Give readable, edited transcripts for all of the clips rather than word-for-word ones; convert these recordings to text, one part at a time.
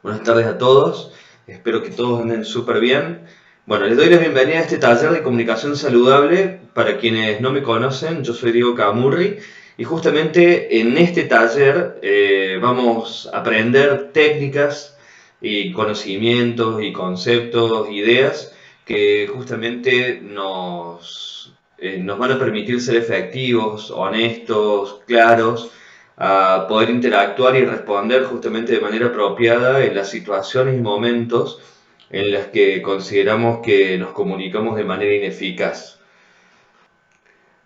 Buenas tardes a todos, espero que todos anden súper bien. Bueno, les doy la bienvenida a este taller de comunicación saludable. Para quienes no me conocen, yo soy Diego Camurri y justamente en este taller vamos a aprender técnicas y conocimientos y conceptos, ideas que justamente nos van a permitir ser efectivos, honestos, claros, a poder interactuar y responder justamente de manera apropiada en las situaciones y momentos en las que consideramos que nos comunicamos de manera ineficaz.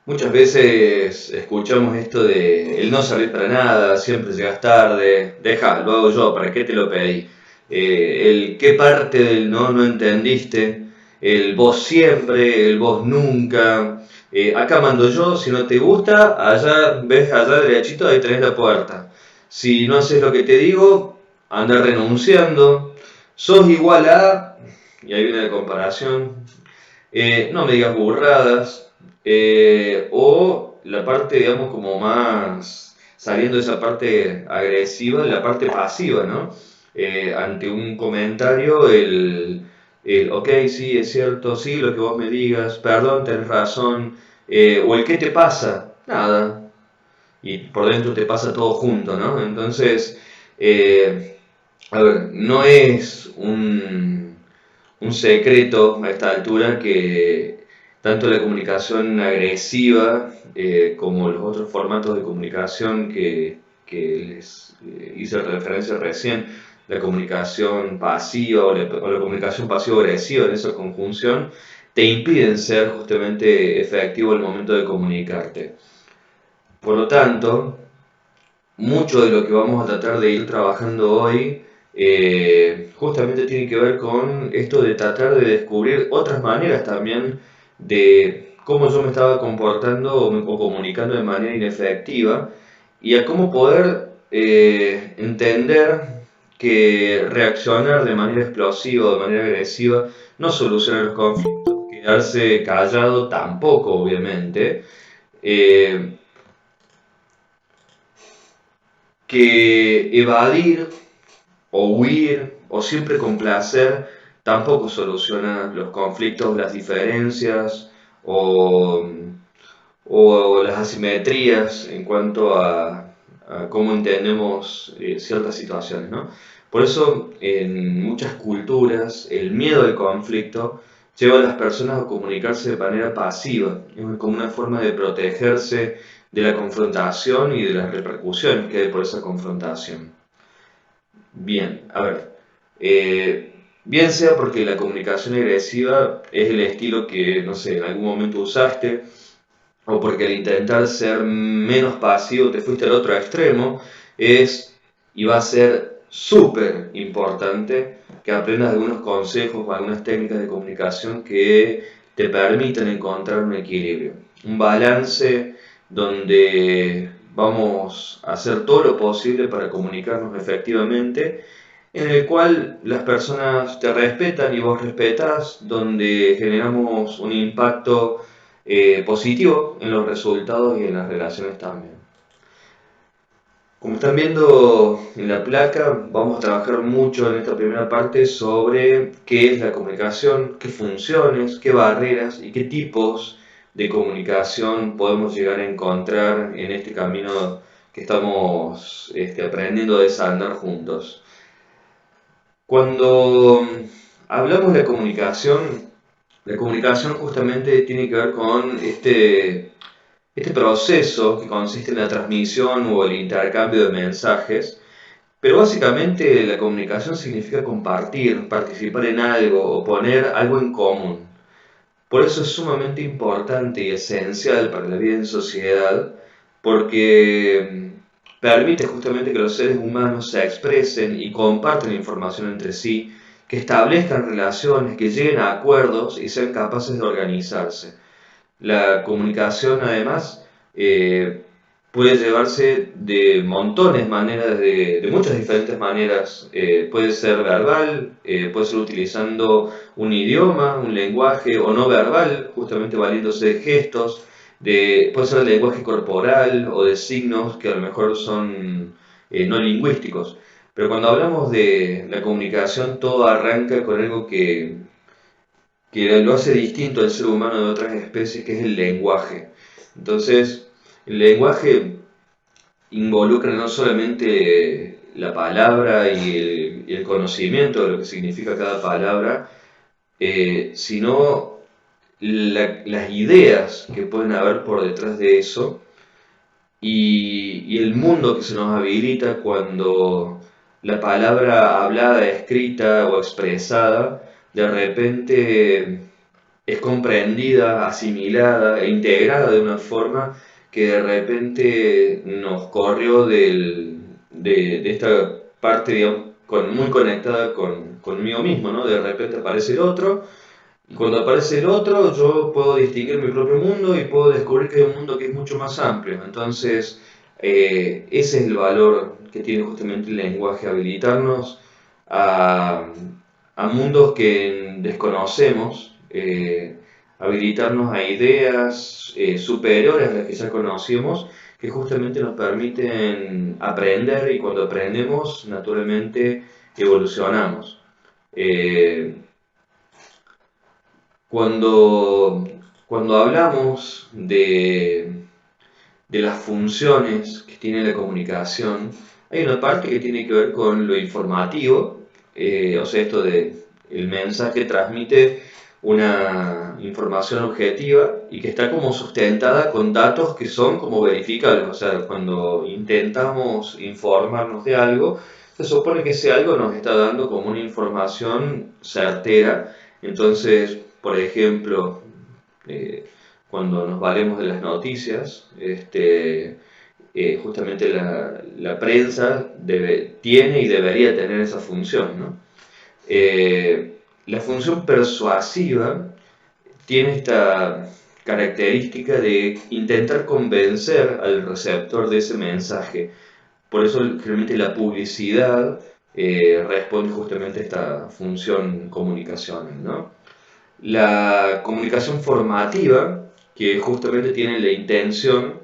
Muchas veces escuchamos esto de el no servir para nada, siempre llegas tarde, deja, lo hago yo, ¿para qué te lo pedí? El qué parte del no entendiste, el vos siempre, el vos nunca. Acá mando yo, si no te gusta, allá ves, allá derechito, ahí tenés la puerta. Si no haces lo que te digo, anda renunciando, sos igual a, y ahí viene la comparación, no me digas burradas, o la parte, digamos, como más saliendo de esa parte agresiva, la parte pasiva, ¿no? Ante un comentario, ok, sí, es cierto, sí, lo que vos me digas, perdón, tenés razón, o el qué te pasa, nada, y por dentro te pasa todo junto, ¿no? Entonces, a ver, no es un secreto a esta altura que tanto la comunicación agresiva como los otros formatos de comunicación que les hice referencia recién, la comunicación pasiva o la comunicación pasivo-agresiva en esa conjunción, te impiden ser justamente efectivo al momento de comunicarte. Por lo tanto, mucho de lo que vamos a tratar de ir trabajando hoy justamente tiene que ver con esto de tratar de descubrir otras maneras también de cómo yo me estaba comportando o comunicando de manera inefectiva y a cómo poder entender que reaccionar de manera explosiva o de manera agresiva no soluciona los conflictos, quedarse callado tampoco, obviamente. Eh, que evadir o huir o siempre complacer tampoco soluciona los conflictos, las diferencias o las asimetrías en cuanto a cómo entendemos ciertas situaciones, ¿no? Por eso en muchas culturas el miedo al conflicto lleva a las personas a comunicarse de manera pasiva, como una forma de protegerse de la confrontación y de las repercusiones que hay por esa confrontación. Bien, a ver, bien sea porque la comunicación agresiva es el estilo que, no sé, en algún momento usaste, o porque al intentar ser menos pasivo te fuiste al otro extremo, es y va a ser súper importante que aprendas algunos consejos o algunas técnicas de comunicación que te permitan encontrar un equilibrio, un balance donde vamos a hacer todo lo posible para comunicarnos efectivamente, en el cual las personas te respetan y vos respetás, donde generamos un impacto positivo en los resultados y en las relaciones también. Como están viendo en la placa, vamos a trabajar mucho en esta primera parte sobre qué es la comunicación, qué funciones, qué barreras y qué tipos de comunicación podemos llegar a encontrar en este camino que estamos aprendiendo a desandar juntos. Cuando hablamos de la comunicación justamente tiene que ver con este proceso que consiste en la transmisión o el intercambio de mensajes, pero básicamente la comunicación significa compartir, participar en algo o poner algo en común. Por eso es sumamente importante y esencial para la vida en sociedad, porque permite justamente que los seres humanos se expresen y compartan información entre sí, que establezcan relaciones, que lleguen a acuerdos y sean capaces de organizarse. La comunicación, además, puede llevarse de montones de maneras, de muchas diferentes maneras. Puede ser verbal, puede ser utilizando un idioma, un lenguaje, o no verbal, justamente valiéndose de gestos, puede ser el lenguaje corporal o de signos que a lo mejor son no lingüísticos. Pero cuando hablamos de la comunicación, todo arranca con algo que lo hace distinto al ser humano de otras especies, que es el lenguaje. Entonces, el lenguaje involucra no solamente la palabra y el conocimiento de lo que significa cada palabra, sino las ideas que pueden haber por detrás de eso y el mundo que se nos habilita cuando la palabra hablada, escrita o expresada de repente es comprendida, asimilada e integrada de una forma que de repente nos corrió de esta parte, digamos, muy conectada conmigo mismo, ¿no? De repente aparece el otro, y cuando aparece el otro yo puedo distinguir mi propio mundo y puedo descubrir que hay un mundo que es mucho más amplio. Entonces, ese es el valor que tiene justamente el lenguaje, habilitarnos a, a mundos que desconocemos, habilitarnos a ideas superiores a las que ya conocíamos, que justamente nos permiten aprender y cuando aprendemos, naturalmente evolucionamos. Eh, cuando, cuando hablamos de las funciones que tiene la comunicación, hay una parte que tiene que ver con lo informativo, o sea, esto de el mensaje transmite una información objetiva y que está como sustentada con datos que son como verificables, o sea, cuando intentamos informarnos de algo, se supone que ese algo nos está dando como una información certera. Entonces, por ejemplo, eh, cuando nos valemos de las noticias, justamente la prensa tiene y debería tener esa función, ¿no? La función persuasiva tiene esta característica de intentar convencer al receptor de ese mensaje. Por eso realmente la publicidad responde justamente a esta función comunicacional, ¿no? La comunicación formativa, que justamente tiene la intención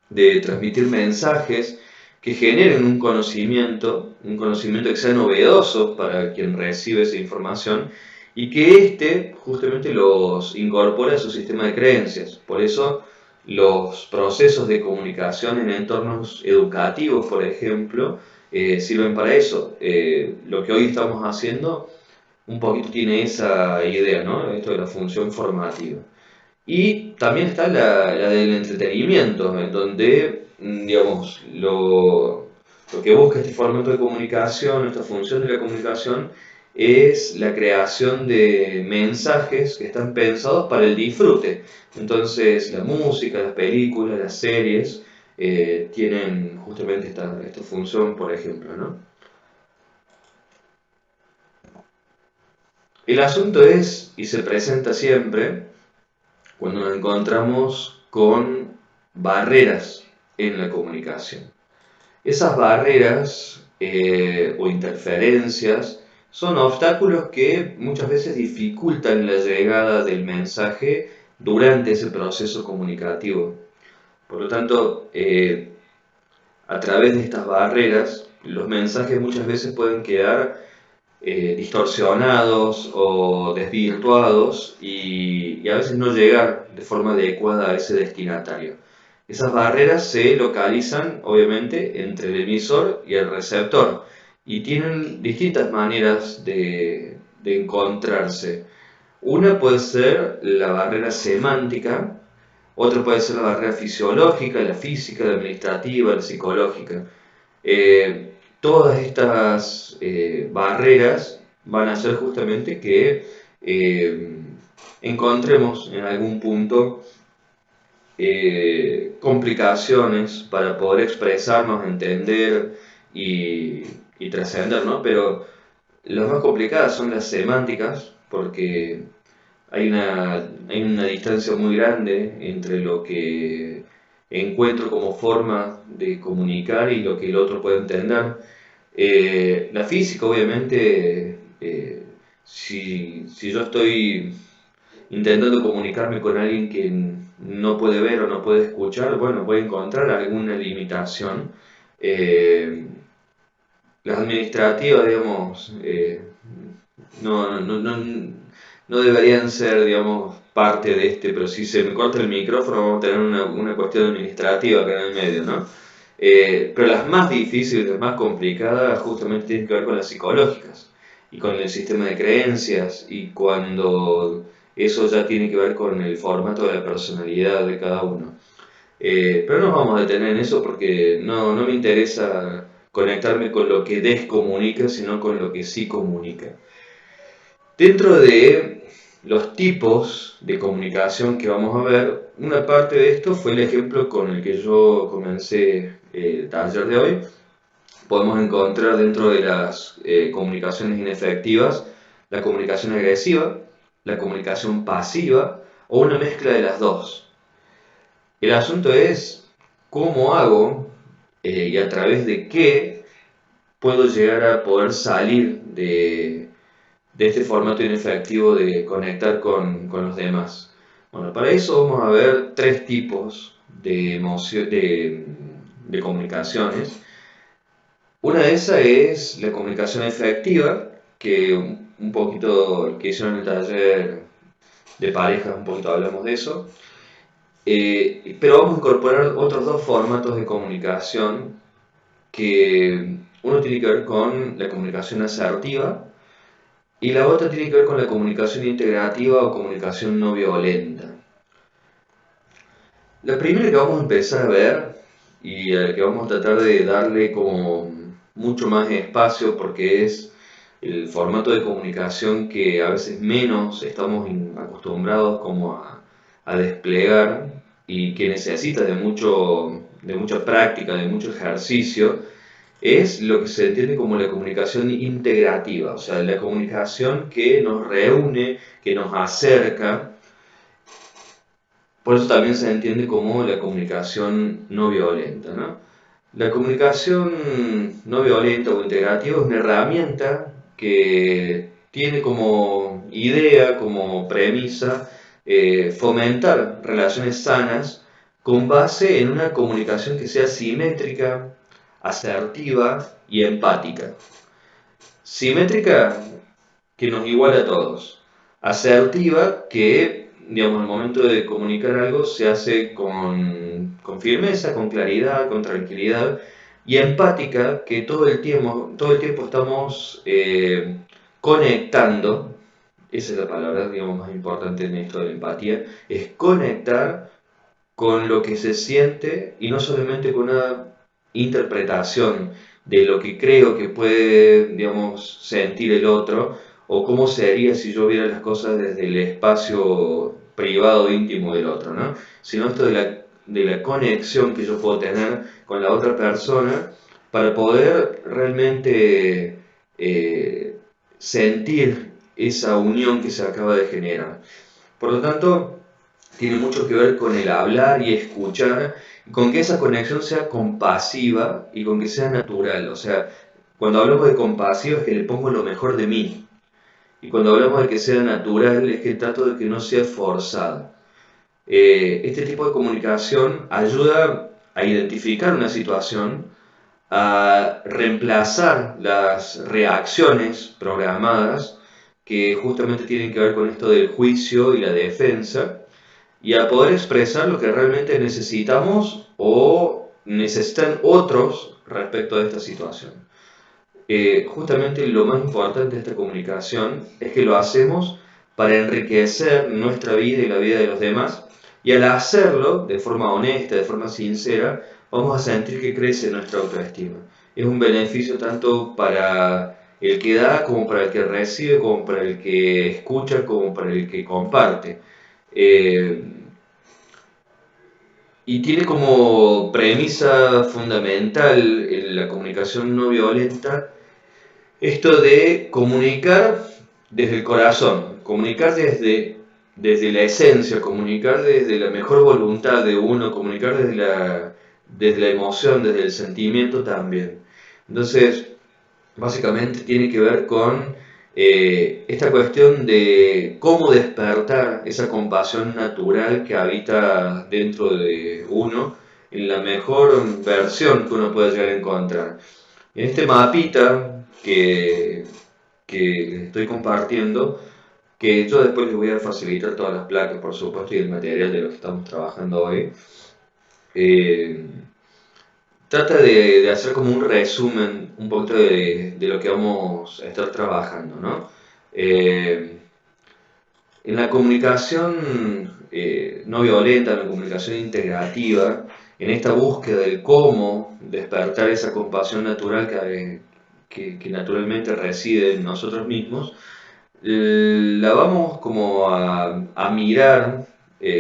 de transmitir mensajes que generen un conocimiento que sea novedoso para quien recibe esa información y que éste justamente los incorpore a su sistema de creencias. Por eso los procesos de comunicación en entornos educativos, por ejemplo, sirven para eso. Lo que hoy estamos haciendo un poquito tiene esa idea, ¿no? Esto de la función formativa. Y también está la del entretenimiento, en donde, digamos, lo que busca este formato de comunicación, esta función de la comunicación, es la creación de mensajes que están pensados para el disfrute. Entonces, la música, las películas, las series, tienen justamente esta función, por ejemplo, ¿no? El asunto es, y se presenta siempre, cuando nos encontramos con barreras en la comunicación. Esas barreras o interferencias son obstáculos que muchas veces dificultan la llegada del mensaje durante ese proceso comunicativo. Por lo tanto, a través de estas barreras, los mensajes muchas veces pueden quedar distorsionados o desvirtuados y a veces no llegar de forma adecuada a ese destinatario. Esas barreras se localizan obviamente entre el emisor y el receptor y tienen distintas maneras de encontrarse. Una puede ser la barrera semántica, otra puede ser la barrera fisiológica, la física, la administrativa, la psicológica. Todas estas barreras van a hacer justamente que eh, encontremos en algún punto complicaciones para poder expresarnos, entender y trascender, ¿no? Pero las más complicadas son las semánticas, porque hay una distancia muy grande entre lo que encuentro como forma de comunicar y lo que el otro puede entender. La física, obviamente, si yo estoy intentando comunicarme con alguien que no puede ver o no puede escuchar, bueno, voy a encontrar alguna limitación. Eh, las administrativas, digamos, no deberían ser, digamos, parte de este, pero si se me corta el micrófono vamos a tener una cuestión administrativa acá en el medio, ¿no? Pero las más difíciles, las más complicadas, justamente tienen que ver con las psicológicas y con el sistema de creencias y cuando eso ya tiene que ver con el formato de la personalidad de cada uno. Pero no nos vamos a detener en eso porque no me interesa conectarme con lo que descomunica, sino con lo que sí comunica. Dentro de los tipos de comunicación que vamos a ver, una parte de esto fue el ejemplo con el que yo comencé el taller de hoy. Podemos encontrar dentro de las comunicaciones inefectivas la comunicación agresiva, la comunicación pasiva o una mezcla de las dos. El asunto es cómo hago y a través de qué puedo llegar a poder salir de este formato inefectivo de conectar con los demás. Bueno, para eso vamos a ver tres tipos de comunicaciones. Una de esas es la comunicación efectiva, que un poquito que hicieron en el taller de parejas, un poquito hablamos de eso. Pero vamos a incorporar otros dos formatos de comunicación que uno tiene que ver con la comunicación asertiva y la otra tiene que ver con la comunicación integrativa o comunicación no violenta. La primera que vamos a empezar a ver y a la que vamos a tratar de darle como mucho más espacio porque es el formato de comunicación que a veces menos estamos acostumbrados como a desplegar y que necesita de mucha práctica, de mucho ejercicio, es lo que se entiende como la comunicación integrativa, o sea, la comunicación que nos reúne, que nos acerca. Por eso también se entiende como la comunicación no violenta, ¿no? La comunicación no violenta o integrativa es una herramienta que tiene como idea, como premisa, fomentar relaciones sanas con base en una comunicación que sea simétrica, asertiva y empática. Simétrica, que nos iguala a todos. Asertiva, que, digamos, al momento de comunicar algo se hace con firmeza, con claridad, con tranquilidad. Y empática, que todo el tiempo estamos conectando, esa es la palabra, digamos, más importante en esto de la empatía, es conectar con lo que se siente y no solamente con una interpretación de lo que creo que puede, digamos, sentir el otro o cómo sería si yo viera las cosas desde el espacio privado íntimo del otro, ¿no? Sino esto de la conexión que yo puedo tener con la otra persona para poder realmente sentir esa unión que se acaba de generar. Por lo tanto, tiene mucho que ver con el hablar y escuchar, con que esa conexión sea compasiva y con que sea natural. O sea, cuando hablamos de compasiva es que le pongo lo mejor de mí. Y cuando hablamos de que sea natural es que trato de que no sea forzada. Este tipo de comunicación ayuda a identificar una situación, a reemplazar las reacciones programadas que justamente tienen que ver con esto del juicio y la defensa y a poder expresar lo que realmente necesitamos o necesitan otros respecto a esta situación. Justamente lo más importante de esta comunicación es que lo hacemos para enriquecer nuestra vida y la vida de los demás y al hacerlo de forma honesta, de forma sincera, vamos a sentir que crece nuestra autoestima. Es un beneficio tanto para el que da como para el que recibe, como para el que escucha, como para el que comparte. Eh, y tiene como premisa fundamental en la comunicación no violenta esto de comunicar desde el corazón, comunicar desde la esencia, comunicar desde la mejor voluntad de uno, comunicar desde la emoción, desde el sentimiento también. Entonces, básicamente tiene que ver con esta cuestión de cómo despertar esa compasión natural que habita dentro de uno en la mejor versión que uno puede llegar a encontrar. En este mapita que les estoy compartiendo, que yo después les voy a facilitar todas las placas, por supuesto, y el material de lo que estamos trabajando hoy, eh, trata de hacer como un resumen un poquito de lo que vamos a estar trabajando, ¿no? Eh, en la comunicación no violenta, en la comunicación integrativa, en esta búsqueda del cómo despertar esa compasión natural que naturalmente reside en nosotros mismos, la vamos como a mirar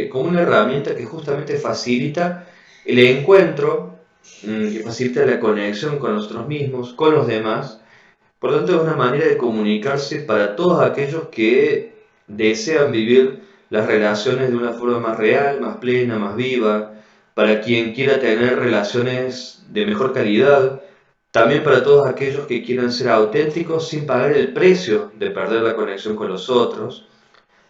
como una herramienta que justamente facilita el encuentro, que facilita la conexión con nosotros mismos, con los demás. Por lo tanto, es una manera de comunicarse para todos aquellos que desean vivir las relaciones de una forma más real, más plena, más viva, para quien quiera tener relaciones de mejor calidad, también para todos aquellos que quieran ser auténticos sin pagar el precio de perder la conexión con los otros,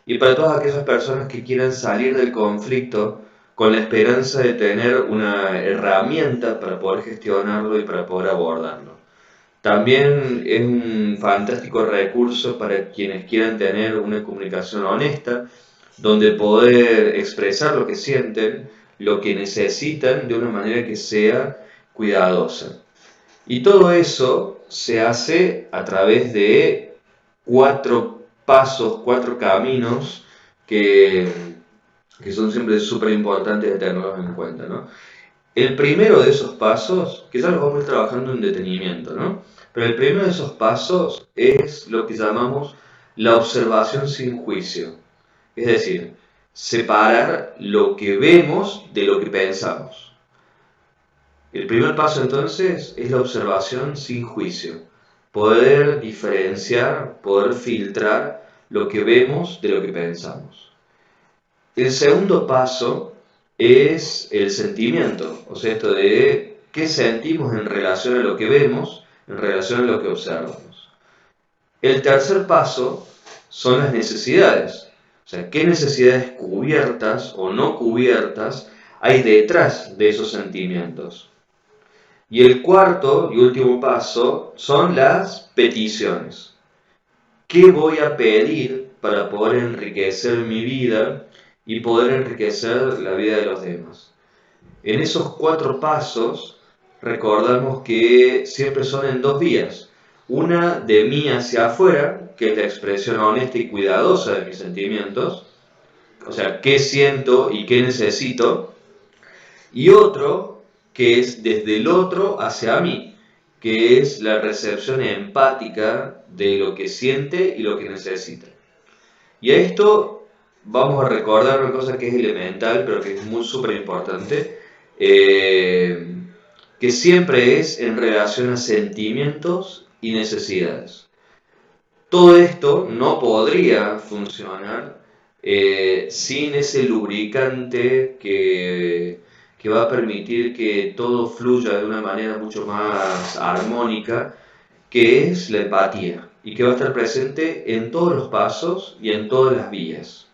y para todas aquellas personas que quieran salir del conflicto con la esperanza de tener una herramienta para poder gestionarlo y para poder abordarlo. También es un fantástico recurso para quienes quieran tener una comunicación honesta, donde poder expresar lo que sienten, lo que necesitan de una manera que sea cuidadosa. Y todo eso se hace a través de 4 pasos, 4 caminos que, que son siempre súper importantes de tenerlos en cuenta, ¿no? El primero de esos pasos, que ya los vamos a ir trabajando en detenimiento, ¿no? Pero el primero de esos pasos es lo que llamamos la observación sin juicio. Es decir, separar lo que vemos de lo que pensamos. El primer paso entonces es la observación sin juicio. Poder diferenciar, poder filtrar lo que vemos de lo que pensamos. El segundo paso es el sentimiento, o sea, esto de qué sentimos en relación a lo que vemos, en relación a lo que observamos. El tercer paso son las necesidades, o sea, qué necesidades cubiertas o no cubiertas hay detrás de esos sentimientos. Y el cuarto y último paso son las peticiones. ¿Qué voy a pedir para poder enriquecer mi vida y poder enriquecer la vida de los demás? En esos 4 pasos recordamos que siempre son en 2 vías. Una de mí hacia afuera, que es la expresión honesta y cuidadosa de mis sentimientos, o sea, qué siento y qué necesito, y otro que es desde el otro hacia mí, que es la recepción empática de lo que siente y lo que necesita. Y a esto vamos a recordar una cosa que es elemental, pero que es muy súper importante, que siempre es en relación a sentimientos y necesidades. Todo esto no podría funcionar sin ese lubricante que va a permitir que todo fluya de una manera mucho más armónica, que es la empatía, y que va a estar presente en todos los pasos y en todas las vías.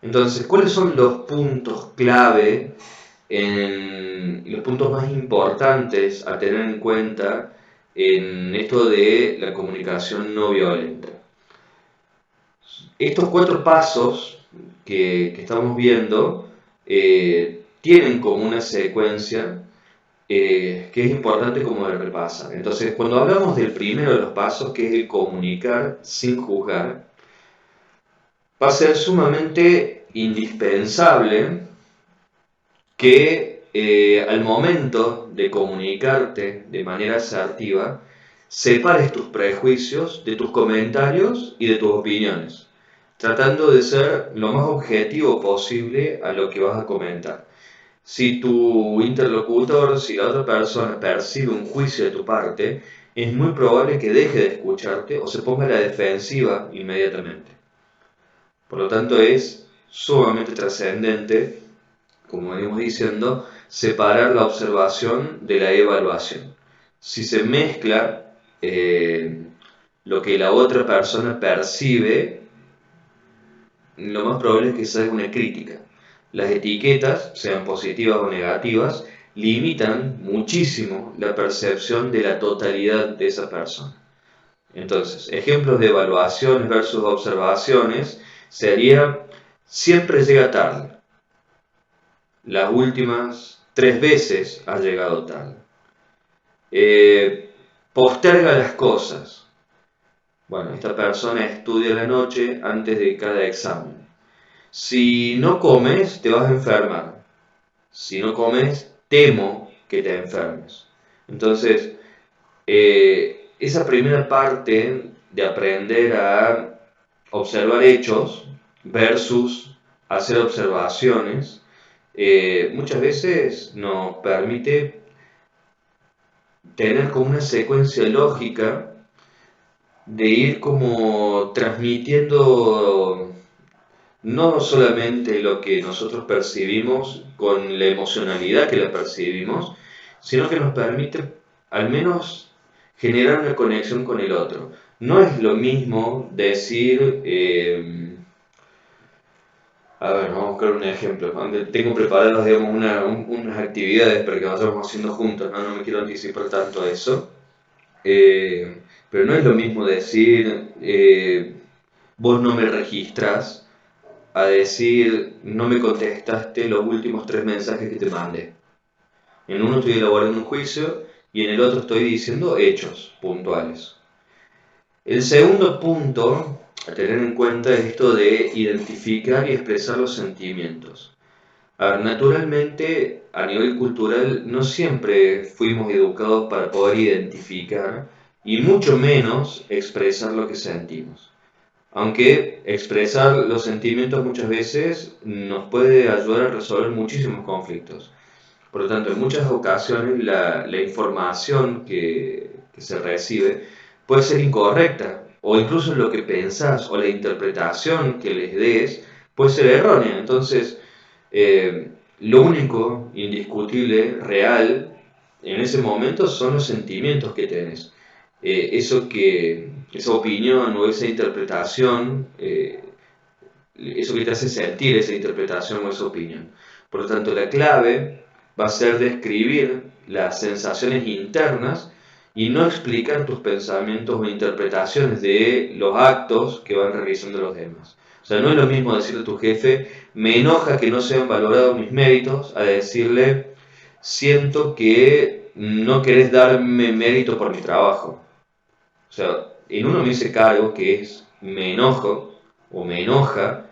Entonces, ¿cuáles son los puntos clave, los puntos más importantes a tener en cuenta en esto de la comunicación no violenta? Estos 4 pasos que estamos viendo tienen como una secuencia que es importante como de repasar. Entonces, cuando hablamos del primero de los pasos, que es el comunicar sin juzgar, va a ser sumamente indispensable que al momento de comunicarte de manera asertiva, separes tus prejuicios de tus comentarios y de tus opiniones, tratando de ser lo más objetivo posible a lo que vas a comentar. Si tu interlocutor, si la otra persona percibe un juicio de tu parte, es muy probable que deje de escucharte o se ponga a la defensiva inmediatamente. Por lo tanto, es sumamente trascendente, como venimos diciendo, separar la observación de la evaluación. Si se mezcla lo que la otra persona percibe, lo más probable es que salga una crítica. Las etiquetas, sean positivas o negativas, limitan muchísimo la percepción de la totalidad de esa persona. Entonces, ejemplos de evaluaciones versus observaciones sería siempre llega tarde. Las últimas 3 veces ha llegado tarde. Posterga las cosas. Bueno, esta persona estudia la noche antes de cada examen. Si no comes, te vas a enfermar. Si no comes, temo que te enfermes. Entonces, esa primera parte de aprender a observar hechos versus hacer observaciones, muchas veces nos permite tener como una secuencia lógica de ir como transmitiendo no solamente lo que nosotros percibimos con la emocionalidad que la percibimos, sino que nos permite al menos generar una conexión con el otro. No es lo mismo decir, a ver, vamos a buscar un ejemplo. Tengo preparadas, digamos, unas actividades para que vayamos haciendo juntos, ¿no? No me quiero anticipar tanto a eso. Pero no es lo mismo decir, vos no me registrás, a decir, no me contestaste los últimos 3 mensajes que te mandé. En uno estoy elaborando un juicio y en el otro estoy diciendo hechos puntuales. El segundo punto a tener en cuenta es esto de identificar y expresar los sentimientos. A ver, naturalmente, a nivel cultural, no siempre fuimos educados para poder identificar y mucho menos expresar lo que sentimos. Aunque expresar los sentimientos muchas veces nos puede ayudar a resolver muchísimos conflictos. Por lo tanto, en muchas ocasiones la información que se recibe puede ser incorrecta, o incluso lo que pensás o la interpretación que les des puede ser errónea. Entonces, lo único indiscutible, real, en ese momento son los sentimientos que tenés. Esa opinión o esa interpretación, eso que te hace sentir esa interpretación o esa opinión. Por lo tanto, la clave va a ser describir las sensaciones internas y no explicar tus pensamientos o interpretaciones de los actos que van realizando los demás. O sea, no es lo mismo decirle a tu jefe, me enoja que no sean valorados mis méritos, a decirle, siento que no querés darme mérito por mi trabajo. O sea, en uno me hice cargo que es, me enojo o me enoja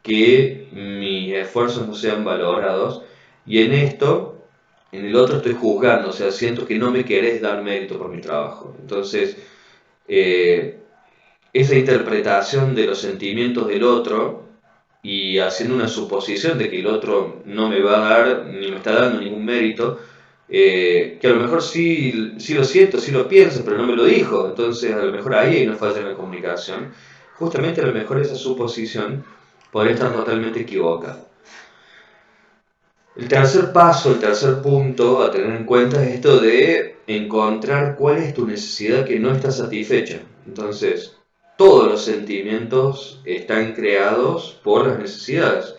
que mis esfuerzos no sean valorados, y en esto, en el otro estoy juzgando, o sea, siento que no me querés dar mérito por mi trabajo. Entonces, eh, esa interpretación de los sentimientos del otro y haciendo una suposición de que el otro no me va a dar ni me está dando ningún mérito, que a lo mejor sí lo siento, sí lo pienso, pero no me lo dijo. Entonces, a lo mejor ahí hay una falla en la comunicación. Justamente a lo mejor esa suposición podría estar totalmente equivocada. El tercer paso, el tercer punto a tener en cuenta es esto de encontrar cuál es tu necesidad que no está satisfecha. Entonces, todos los sentimientos están creados por las necesidades.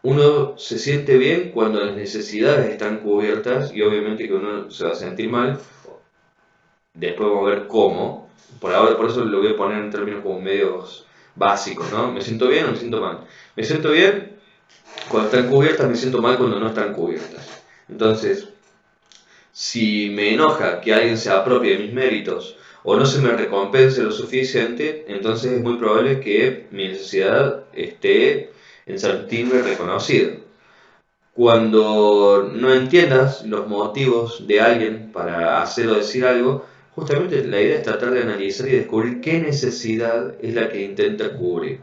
Uno se siente bien cuando las necesidades están cubiertas y obviamente que uno se va a sentir mal. Después vamos a ver cómo. Por ahora, por eso lo voy a poner en términos como medios básicos, ¿no? ¿Me siento bien o me siento mal? Me siento bien cuando están cubiertas, me siento mal cuando no están cubiertas. Entonces, si me enoja que alguien se apropie de mis méritos o no se me recompense lo suficiente, entonces es muy probable que mi necesidad esté en sentirme reconocido. Cuando no entiendas los motivos de alguien para hacer o decir algo, justamente la idea es tratar de analizar y descubrir qué necesidad es la que intenta cubrir.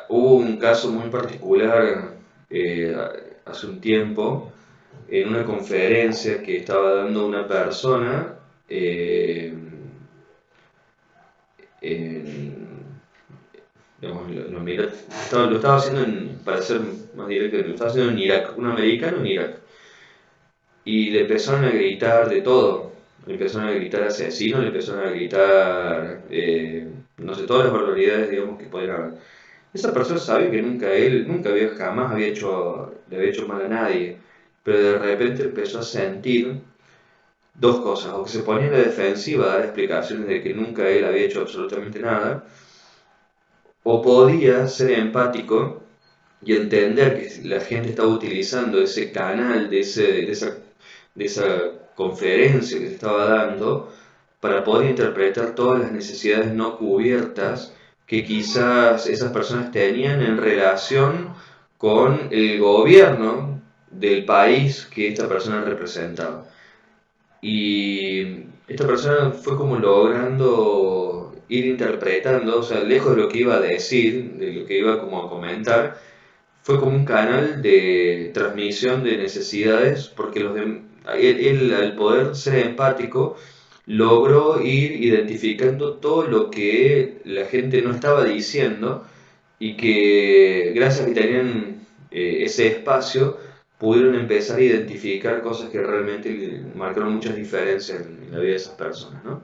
Hubo un caso muy particular hace un tiempo en una conferencia que estaba dando una persona en, digamos, lo estaba haciendo para ser más directo, lo estaba haciendo en Irak, un americano en Irak. Y le empezaron a gritar de todo. Le empezaron a gritar asesino, le empezaron a gritar, no sé, todas las barbaridades, digamos, que podían haber. esa persona sabe que jamás le había hecho mal a nadie, pero de repente empezó a sentir dos cosas, o que se ponía en la defensiva a dar explicaciones de que nunca él había hecho absolutamente nada, o podía ser empático y entender que la gente estaba utilizando ese canal de esa conferencia que se estaba dando para poder interpretar todas las necesidades no cubiertas que quizás esas personas tenían en relación con el gobierno del país que esta persona representaba. Y esta persona fue como logrando ir interpretando, o sea, lejos de lo que iba a decir, de lo que iba como a comentar, fue como un canal de transmisión de necesidades, porque él, al poder ser empático, logró ir identificando todo lo que la gente no estaba diciendo y que gracias a que tenían ese espacio, pudieron empezar a identificar cosas que realmente marcaron muchas diferencias en la vida de esas personas, ¿no?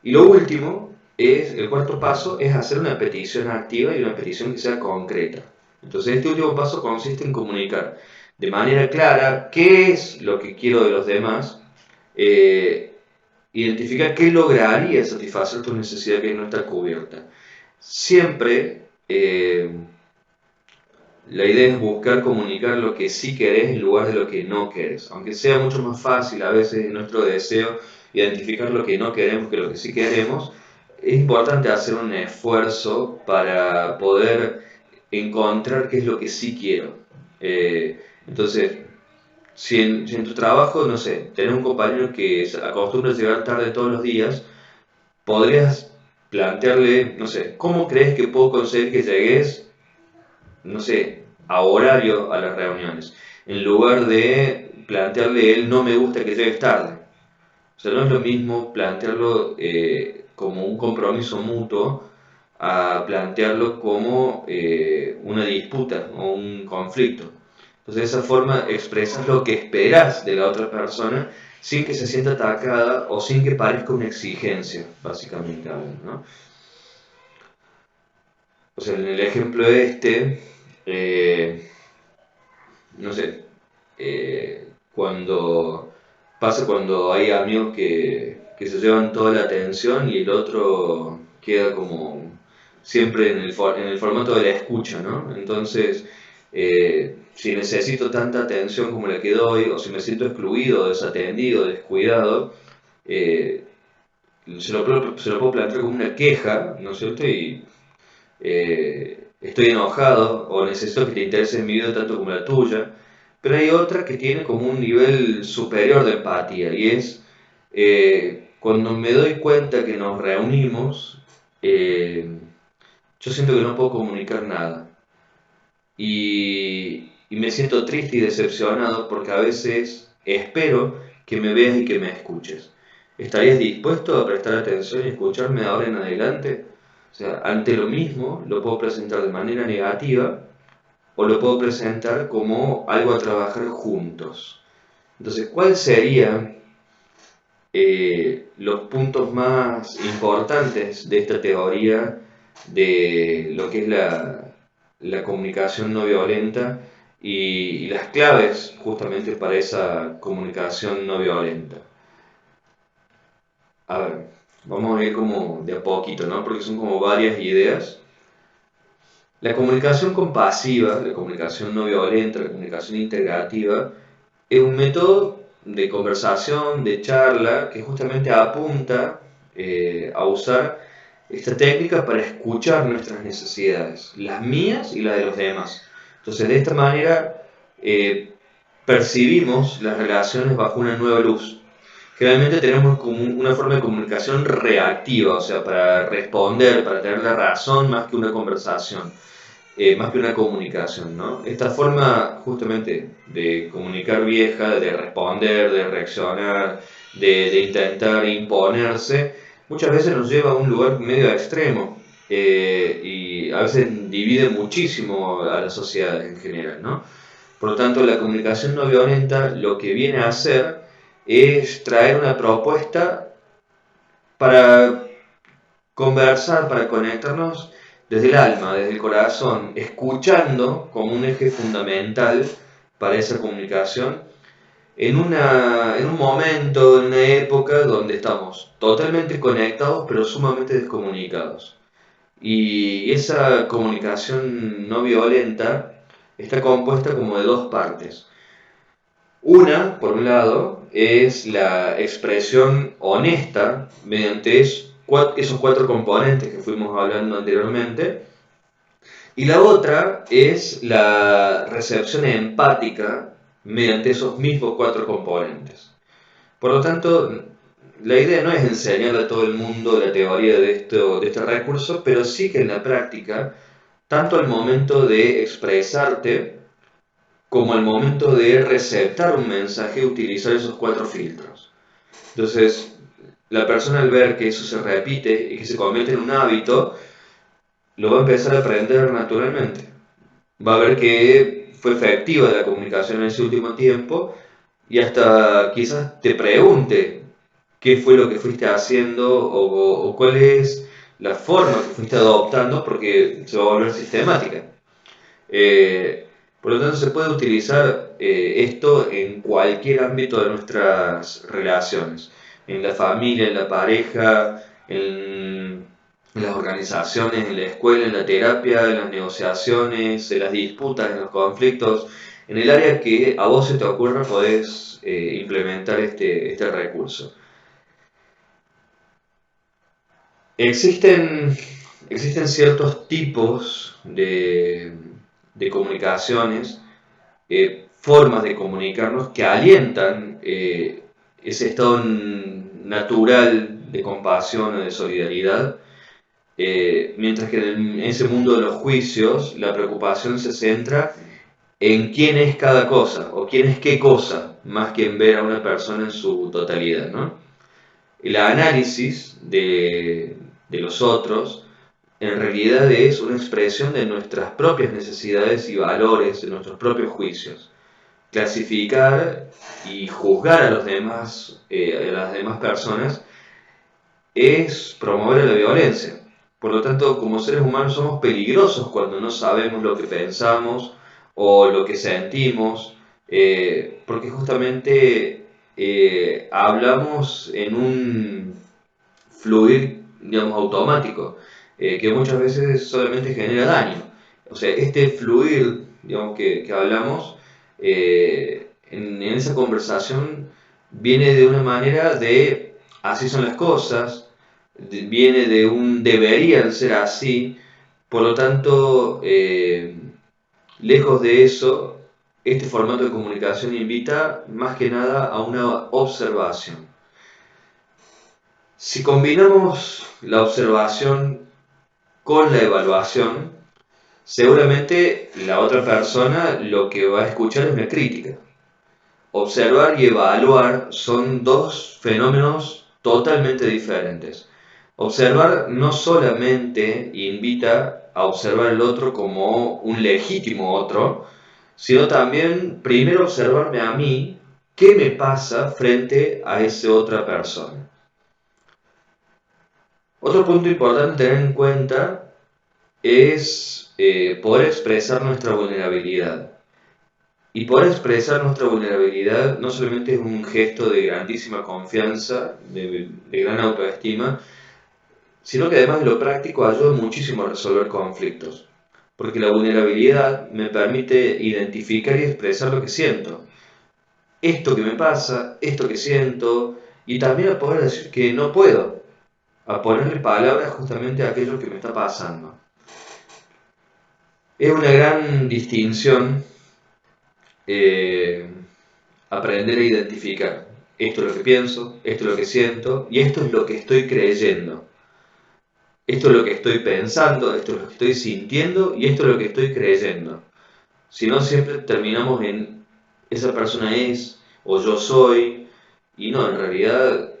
Y lo último, el cuarto paso, es hacer una petición activa y una petición que sea concreta. Entonces, este último paso consiste en comunicar de manera clara qué es lo que quiero de los demás, eh, identificar qué lograría satisfacer tu necesidad que no está cubierta. Siempre la idea es buscar comunicar lo que sí querés en lugar de lo que no querés. Aunque sea mucho más fácil a veces nuestro deseo identificar lo que no queremos que lo que sí queremos, es importante hacer un esfuerzo para poder encontrar qué es lo que sí quiero. Entonces, si en tu trabajo, no sé, tenés un compañero que se acostumbra a llegar tarde todos los días, podrías plantearle, no sé, ¿cómo crees que puedo conseguir que llegues, no sé, a horario a las reuniones? En lugar de plantearle él, no me gusta que llegues tarde. O sea, no es lo mismo plantearlo como un compromiso mutuo a plantearlo como una disputa o un conflicto. Entonces, de esa forma expresas lo que esperas de la otra persona sin que se sienta atacada o sin que parezca una exigencia, básicamente hablando, ¿no? O sea, en el ejemplo eh, no sé, cuando cuando hay amigos que se llevan toda la atención y el otro queda como siempre en el formato de la escucha, ¿no? Entonces, si necesito tanta atención como la que doy, o si me siento excluido, desatendido, descuidado, eh, se lo puedo plantear como una queja, ¿no es cierto? Y estoy enojado o necesito que te interese mi vida tanto como la tuya, pero hay otra que tiene como un nivel superior de empatía y es cuando me doy cuenta que nos reunimos, eh, yo siento que no puedo comunicar nada y me siento triste y decepcionado porque a veces espero que me veas y que me escuches. ¿Estarías dispuesto a prestar atención y escucharme ahora en adelante? O sea, ante lo mismo lo puedo presentar de manera negativa o lo puedo presentar como algo a trabajar juntos. Entonces, ¿cuáles serían los puntos más importantes de esta teoría de lo que es la comunicación no violenta y las claves justamente para esa comunicación no violenta? A ver, vamos a ir como de a poquito, ¿no? Porque son como varias ideas. La comunicación compasiva, la comunicación no violenta, la comunicación integrativa, es un método de conversación, de charla, que justamente apunta a usar esta técnica para escuchar nuestras necesidades, las mías y las de los demás. Entonces, de esta manera, eh, percibimos las relaciones bajo una nueva luz. Generalmente tenemos como una forma de comunicación reactiva, o sea, para responder, para tener la razón más que una conversación, más que una comunicación, ¿no? Esta forma justamente de comunicar vieja, de responder, de reaccionar, de intentar imponerse, muchas veces nos lleva a un lugar medio extremo y a veces divide muchísimo a la sociedad en general, ¿no? Por lo tanto, la comunicación no violenta lo que viene a hacer es traer una propuesta para conversar, para conectarnos desde el alma, desde el corazón, escuchando como un eje fundamental para esa comunicación en un momento, en una época donde estamos totalmente conectados pero sumamente descomunicados. Y esa comunicación no violenta está compuesta como de dos partes. Una, por un lado, es la expresión honesta mediante esos cuatro componentes que fuimos hablando anteriormente. Y la otra es la recepción empática mediante esos mismos cuatro componentes. Por lo tanto, la idea no es enseñarle a todo el mundo la teoría de este recurso, pero sí que en la práctica, tanto al momento de expresarte como al momento de receptar un mensaje, utilizar esos cuatro filtros. Entonces, la persona al ver que eso se repite y que se convierte en un hábito, lo va a empezar a aprender naturalmente. Va a ver que fue efectiva la comunicación en ese último tiempo y hasta quizás te pregunte qué fue lo que fuiste haciendo o cuál es la forma que fuiste adoptando porque se va a volver sistemática. Eh, por lo tanto, se puede utilizar esto en cualquier ámbito de nuestras relaciones, en la familia, en la pareja, en las organizaciones, en la escuela, en la terapia, en las negociaciones, en las disputas, en los conflictos. En el área que a vos se te ocurra podés implementar este recurso. Existen, existen ciertos tipos de comunicaciones, formas de comunicarnos que alientan ese estado natural de compasión o de solidaridad, mientras que en ese mundo de los juicios la preocupación se centra en quién es cada cosa o quién es qué cosa, más que en ver a una persona en su totalidad, ¿no? El análisis de los otros en realidad es una expresión de nuestras propias necesidades y valores, de nuestros propios juicios. Clasificar y juzgar a los demás, a las demás personas, es promover la violencia. Por lo tanto, como seres humanos somos peligrosos cuando no sabemos lo que pensamos o lo que sentimos, porque justamente hablamos en un fluir, digamos, automático, que muchas veces solamente genera daño. O sea, este fluir, digamos, que hablamos, en esa conversación viene de una manera de así son las cosas, viene de un deberían ser así, por lo tanto, lejos de eso, este formato de comunicación invita más que nada a una observación. Si combinamos la observación con la evaluación, seguramente la otra persona lo que va a escuchar es una crítica. Observar y evaluar son dos fenómenos totalmente diferentes. Observar no solamente invita a observar al otro como un legítimo otro, sino también primero observarme a mí, qué me pasa frente a esa otra persona. Otro punto importante a tener en cuenta es poder expresar nuestra vulnerabilidad. Y poder expresar nuestra vulnerabilidad no solamente es un gesto de grandísima confianza, de gran autoestima, sino que además de lo práctico ayuda muchísimo a resolver conflictos. Porque la vulnerabilidad me permite identificar y expresar lo que siento. Esto que me pasa, esto que siento, y también a poder decir que no puedo, a ponerle palabras justamente a aquello que me está pasando. Es una gran distinción eh, aprender a identificar. Esto es lo que pienso, esto es lo que siento y esto es lo que estoy creyendo. Esto es lo que estoy pensando, esto es lo que estoy sintiendo y esto es lo que estoy creyendo. Si no, siempre terminamos en esa persona es o yo soy y no, en realidad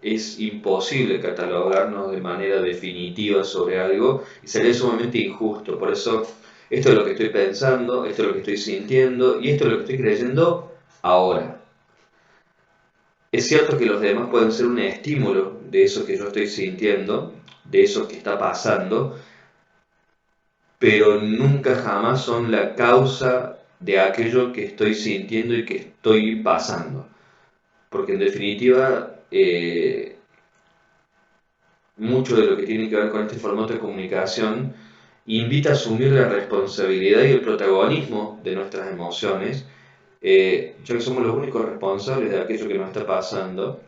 es imposible catalogarnos de manera definitiva sobre algo y sería sumamente injusto. Por eso, esto es lo que estoy pensando, esto es lo que estoy sintiendo y esto es lo que estoy creyendo ahora. Es cierto que los demás pueden ser un estímulo de eso que yo estoy sintiendo, de eso que está pasando, pero nunca jamás son la causa de aquello que estoy sintiendo y que estoy pasando. Porque en definitiva, mucho de lo que tiene que ver con este formato de comunicación invita a asumir la responsabilidad y el protagonismo de nuestras emociones, ya que somos los únicos responsables de aquello que nos está pasando,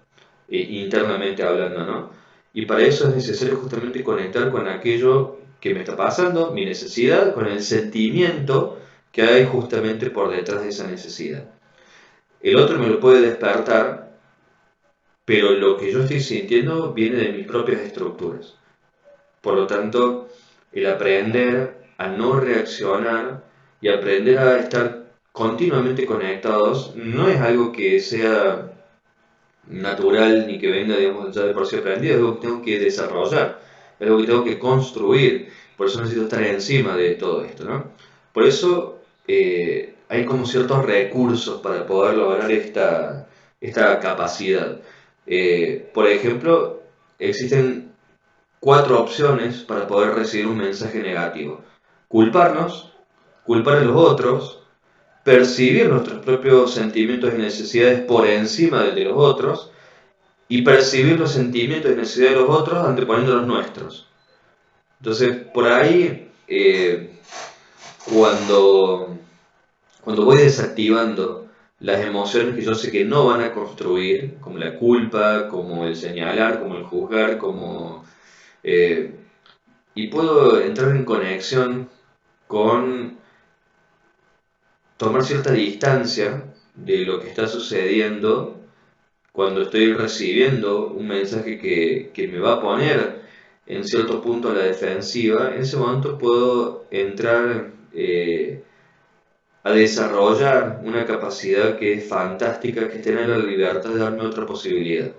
internamente hablando, ¿no? Y para eso es necesario justamente conectar con aquello que me está pasando, mi necesidad, con el sentimiento que hay justamente por detrás de esa necesidad. El otro me lo puede despertar, pero lo que yo estoy sintiendo viene de mis propias estructuras. Por lo tanto, el aprender a no reaccionar y aprender a estar continuamente conectados no es algo que sea natural ni que venga, digamos, ya de por sí aprendido, es algo que tengo que desarrollar, es algo que tengo que construir, por eso necesito estar encima de todo esto, ¿no? Por eso hay como ciertos recursos para poder lograr esta capacidad. Por ejemplo, existen 4 opciones para poder recibir un mensaje negativo. Culparnos, culpar a los otros, percibir nuestros propios sentimientos y necesidades por encima de los otros y percibir los sentimientos y necesidades de los otros anteponiendo los nuestros. Entonces, por ahí, cuando, cuando voy desactivando las emociones que yo sé que no van a construir, como la culpa, como el señalar, como el juzgar, eh, y puedo entrar en conexión con tomar cierta distancia de lo que está sucediendo cuando estoy recibiendo un mensaje que me va a poner en cierto punto a la defensiva. En ese momento puedo entrar a desarrollar una capacidad que es fantástica, que es tener la libertad de darme otra posibilidad.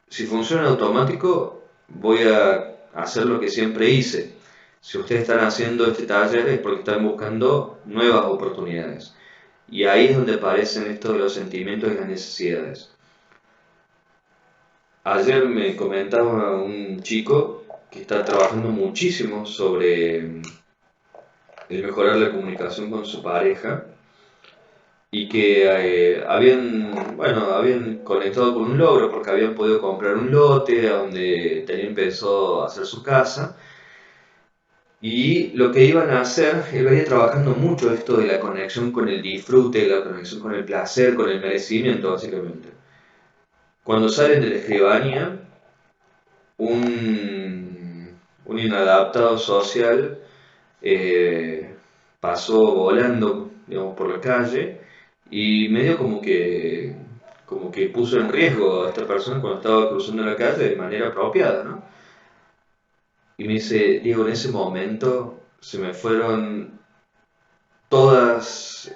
Si funciona en automático, voy a hacer lo que siempre hice. Si ustedes están haciendo este taller es porque están buscando nuevas oportunidades. Y ahí es donde aparecen estos de los sentimientos y las necesidades. Ayer me comentaba un chico que está trabajando muchísimo sobre el mejorar la comunicación con su pareja y que habían conectado con un logro porque habían podido comprar un lote donde tenían pensado hacer su casa. Y lo que iban a hacer, él venía trabajando mucho esto de la conexión con el disfrute, la conexión con el placer, con el merecimiento, básicamente. Cuando salen de la escribanía, un inadaptado social eh, pasó volando, digamos, por la calle y medio como que puso en riesgo a esta persona cuando estaba cruzando la calle de manera apropiada, ¿no? Y me dice, Diego, en ese momento se me fueron todas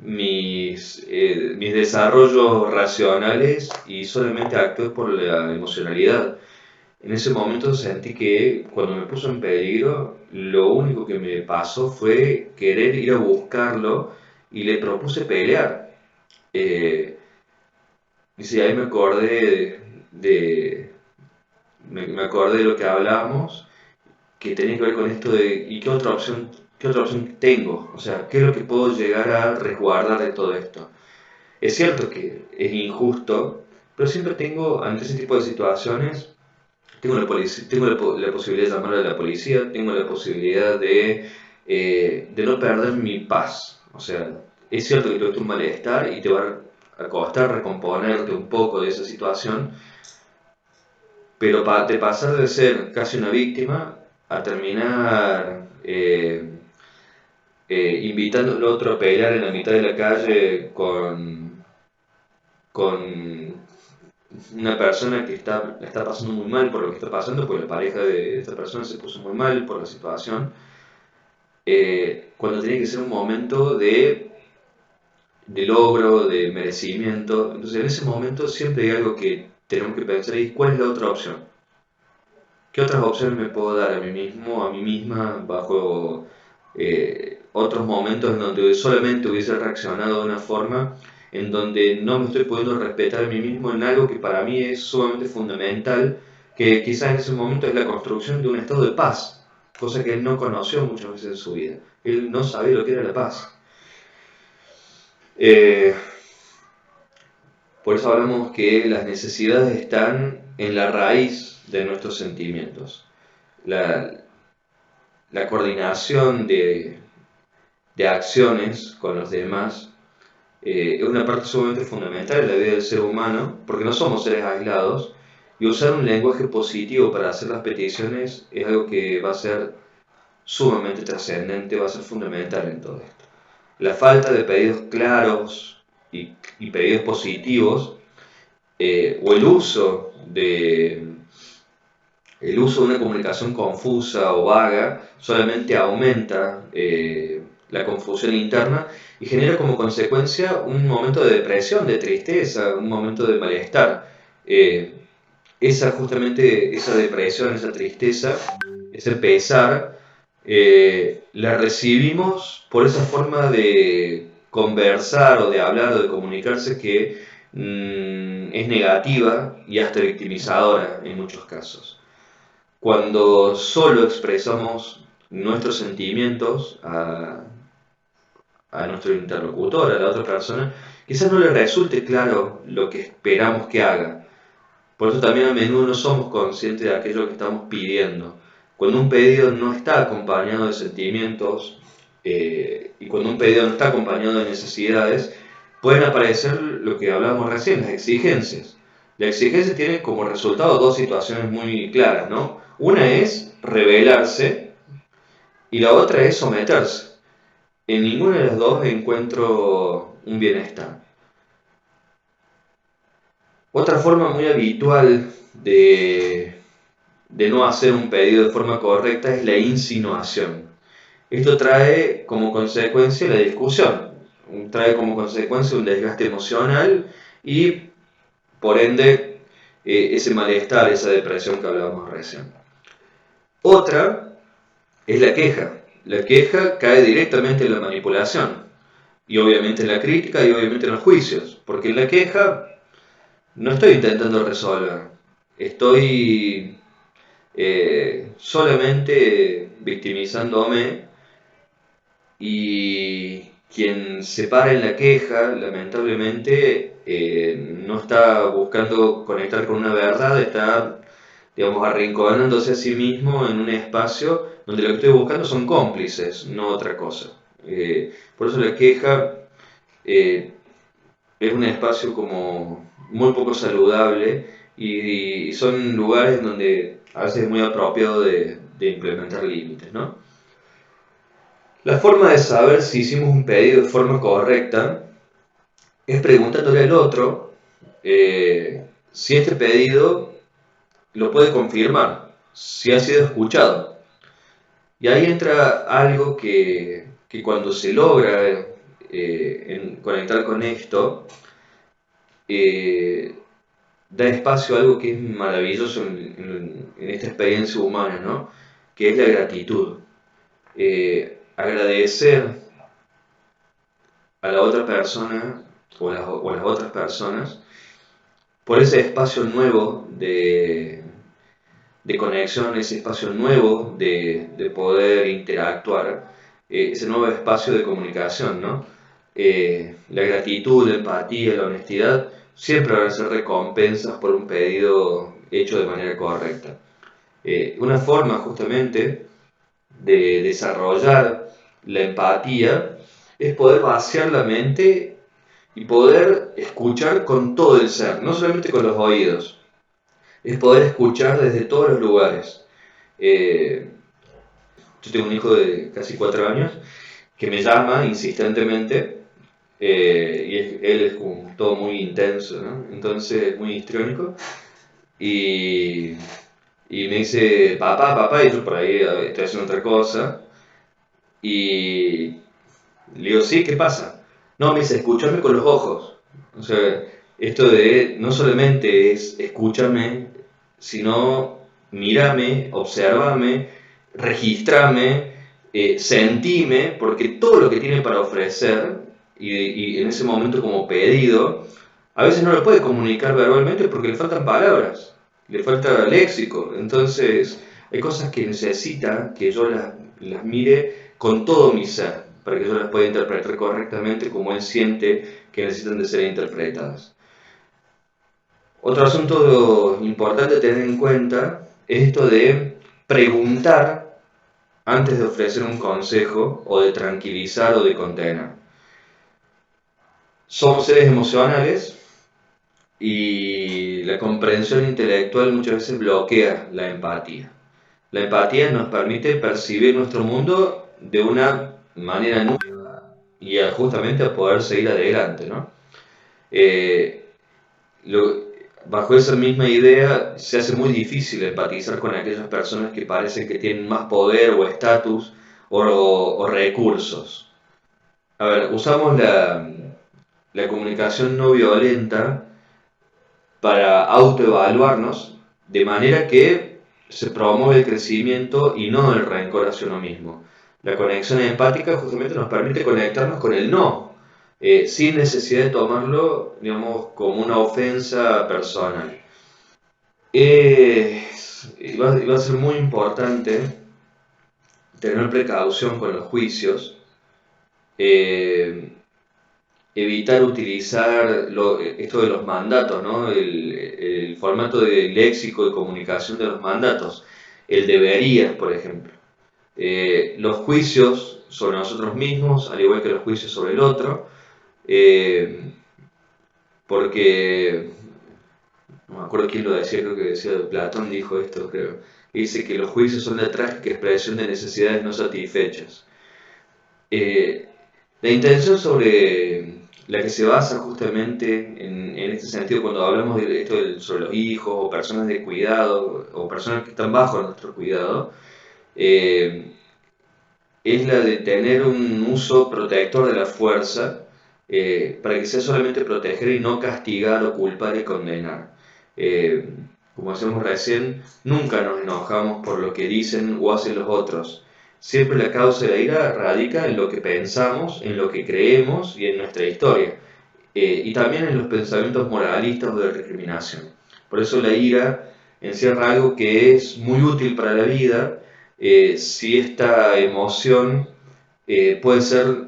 mis desarrollos racionales y solamente actué por la emocionalidad. En ese momento sentí que cuando me puso en peligro, lo único que me pasó fue querer ir a buscarlo y le propuse pelear. Eh, Dice, ahí me acordé de lo que hablábamos, que tenía que ver con esto de, ¿y qué otra opción tengo? O sea, ¿qué es lo que puedo llegar a resguardar de todo esto? Es cierto que es injusto, pero siempre tengo, ante ese tipo de situaciones, tengo la posibilidad de llamar a la policía, tengo la posibilidad de no perder mi paz. O sea, es cierto que tuviste un malestar y te va a costar recomponerte un poco de esa situación, pero de pasar de ser casi una víctima a terminar invitando al otro a pelear en la mitad de la calle con una persona que está pasando muy mal por lo que está pasando, porque la pareja de esta persona se puso muy mal por la situación, cuando tenía que ser un momento de logro, de merecimiento. Entonces en ese momento siempre hay algo que tenemos que pensar y ¿cuál es la otra opción? ¿Qué otras opciones me puedo dar a mí mismo, a mí misma, bajo otros momentos en donde solamente hubiese reaccionado de una forma en donde no me estoy pudiendo respetar a mí mismo en algo que para mí es sumamente fundamental, que quizás en ese momento es la construcción de un estado de paz, cosa que él no conoció muchas veces en su vida. Él no sabía lo que era la paz. Eh, por eso hablamos que las necesidades están en la raíz de nuestros sentimientos. La, la coordinación de acciones con los demás es una parte sumamente fundamental en la vida del ser humano, porque no somos seres aislados, y usar un lenguaje positivo para hacer las peticiones es algo que va a ser sumamente trascendente, va a ser fundamental en todo esto. La falta de pedidos claros y pedidos positivos, o el uso de una comunicación confusa o vaga solamente aumenta la confusión interna y genera como consecuencia un momento de depresión, de tristeza, un momento de malestar. Eh, esa depresión, esa tristeza, ese pesar, la recibimos por esa forma de conversar o de hablar o de comunicarse que es negativa y hasta victimizadora en muchos casos. Cuando solo expresamos nuestros sentimientos a nuestro interlocutor, a la otra persona, quizás no le resulte claro lo que esperamos que haga. Por eso también a menudo no somos conscientes de aquello que estamos pidiendo. Cuando un pedido no está acompañado de sentimientos y cuando un pedido no está acompañado de necesidades, pueden aparecer lo que hablábamos recién, las exigencias. La exigencia tiene como resultado dos situaciones muy claras, ¿no? Una es rebelarse y la otra es someterse. En ninguna de las dos encuentro un bienestar. Otra forma muy habitual de no hacer un pedido de forma correcta es la insinuación. Esto trae como consecuencia la discusión, trae como consecuencia un desgaste emocional y por ende ese malestar, esa depresión que hablábamos recién. Otra es la queja. La queja cae directamente en la manipulación y obviamente en la crítica y obviamente en los juicios, porque en la queja no estoy intentando resolver, estoy solamente victimizándome y quien se para en la queja, lamentablemente, no está buscando conectar con una verdad, está, digamos, arrinconándose a sí mismo en un espacio donde lo que estoy buscando son cómplices, no otra cosa. Por eso la queja eh, es un espacio como muy poco saludable y son lugares donde a veces es muy apropiado de implementar límites, ¿no? La forma de saber si hicimos un pedido de forma correcta es preguntándole al otro si este pedido lo puede confirmar, si ha sido escuchado. Y ahí entra algo que cuando se logra conectar con esto, eh, da espacio a algo que es maravilloso en esta experiencia humana, ¿no? Que es la gratitud. Agradecer a la otra persona o a las otras personas por ese espacio nuevo de conexión, ese espacio nuevo de poder interactuar, ese nuevo espacio de comunicación, ¿no? La gratitud, la empatía, la honestidad siempre van a ser recompensas por un pedido hecho de manera correcta. Una forma justamente de desarrollar la empatía es poder vaciar la mente y poder escuchar con todo el ser, no solamente con los oídos, es poder escuchar desde todos los lugares. Eh, yo tengo un hijo de casi 4 años que me llama insistentemente él es como todo muy intenso, ¿no? Entonces muy histriónico y, y me dice papá, papá, y yo por ahí estoy haciendo otra cosa y le digo, sí, ¿qué pasa? No, me dice, escúchame con los ojos. O sea, esto de no solamente es escúchame, sino mírame, observame, registrame, sentime, porque todo lo que tiene para ofrecer, y en ese momento como pedido, a veces no lo puede comunicar verbalmente porque le faltan palabras. le falta léxico. Entonces, hay cosas que necesita que yo las mire con todo mi ser, para que yo las pueda interpretar correctamente como él siente que necesitan de ser interpretadas. Otro asunto importante a tener en cuenta es esto de preguntar antes de ofrecer un consejo o de tranquilizar o de contener. Somos seres emocionales y la comprensión intelectual muchas veces bloquea la empatía. La empatía nos permite percibir nuestro mundo de una manera nueva y justamente a poder seguir adelante, ¿no? Eh, lo- Bajo esa misma idea se hace muy difícil empatizar con aquellas personas que parecen que tienen más poder o estatus o recursos. A ver, usamos la comunicación no violenta para autoevaluarnos de manera que se promueve el crecimiento y no el rencor hacia uno mismo. La conexión empática justamente nos permite conectarnos con el no, sin necesidad de tomarlo, digamos, como una ofensa personal. Va a ser muy importante tener precaución con los juicios, eh, evitar utilizar esto de los mandatos, ¿no? El formato de léxico de comunicación de los mandatos, el deberías, por ejemplo. Los juicios sobre nosotros mismos, al igual que los juicios sobre el otro, eh, porque no me acuerdo quién lo decía, creo que decía Platón, dijo esto, creo, que dice que los juicios son la trágica expresión de necesidades no satisfechas. Eh, la intención sobre la que se basa justamente en este sentido cuando hablamos de esto sobre los hijos o personas de cuidado o personas que están bajo nuestro cuidado, eh, es la de tener un uso protector de la fuerza para que sea solamente proteger y no castigar o culpar y condenar. Eh, Como hacemos recién, nunca nos enojamos por lo que dicen o hacen los otros. Siempre la causa de la ira radica en lo que pensamos, en lo que creemos y en nuestra historia. Y también en los pensamientos moralistas o de recriminación. Por eso la ira encierra algo que es muy útil para la vida si esta emoción puede ser,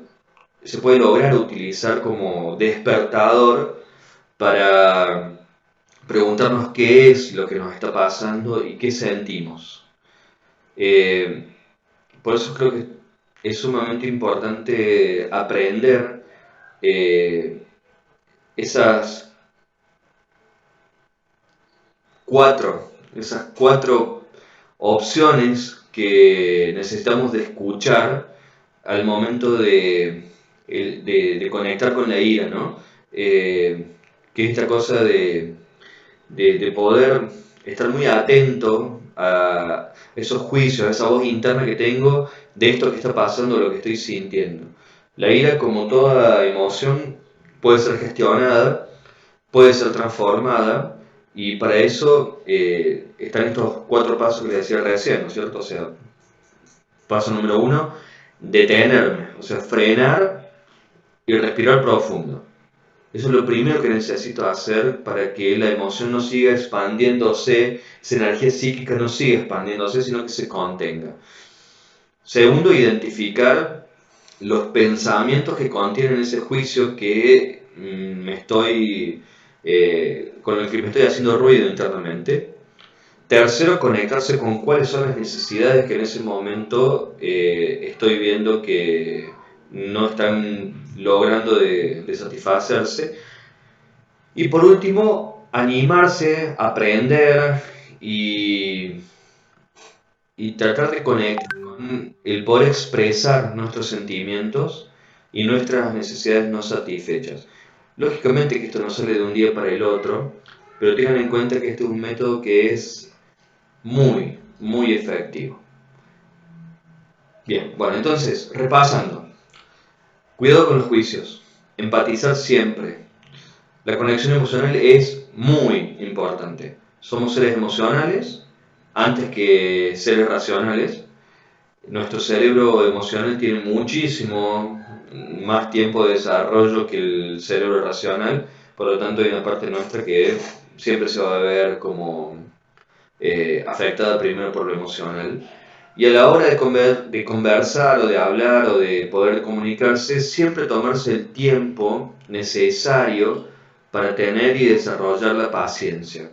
se puede lograr utilizar como despertador para preguntarnos qué es lo que nos está pasando y qué sentimos. Eh, por eso creo que es sumamente importante aprender eh, esas esas cuatro opciones que necesitamos de escuchar al momento de conectar con la ira, ¿no? Que es esta cosa de poder estar muy atento a esos juicios, a esa voz interna que tengo de esto que está pasando, lo que estoy sintiendo. La ira, como toda emoción, puede ser gestionada, puede ser transformada, y para eso están estos cuatro pasos que les decía recién, ¿no es cierto? O sea, paso número uno, detenerme, o sea, frenar y respirar profundo. Eso es lo primero que necesito hacer para que la emoción no siga expandiéndose, esa energía psíquica no siga expandiéndose, sino que se contenga. Segundo, identificar los pensamientos que contienen ese juicio que con el que me estoy haciendo ruido internamente. Tercero, conectarse con cuáles son las necesidades que en ese momento estoy viendo que no están logrando de satisfacerse. Y por último, animarse, aprender y, y tratar de conectar con el poder expresar nuestros sentimientos y nuestras necesidades no satisfechas. Lógicamente que esto no sale de un día para el otro, pero tengan en cuenta que este es un método que es muy, muy efectivo. Bien, bueno, entonces, repasando. Cuidado con los juicios. Empatizar siempre. La conexión emocional es muy importante. Somos seres emocionales antes que seres racionales. Nuestro cerebro emocional tiene muchísimo más tiempo de desarrollo que el cerebro racional, por lo tanto hay una parte nuestra que siempre se va a ver como afectada primero por lo emocional. Y a la hora de conversar o de hablar o de poder comunicarse, siempre tomarse el tiempo necesario para tener y desarrollar la paciencia.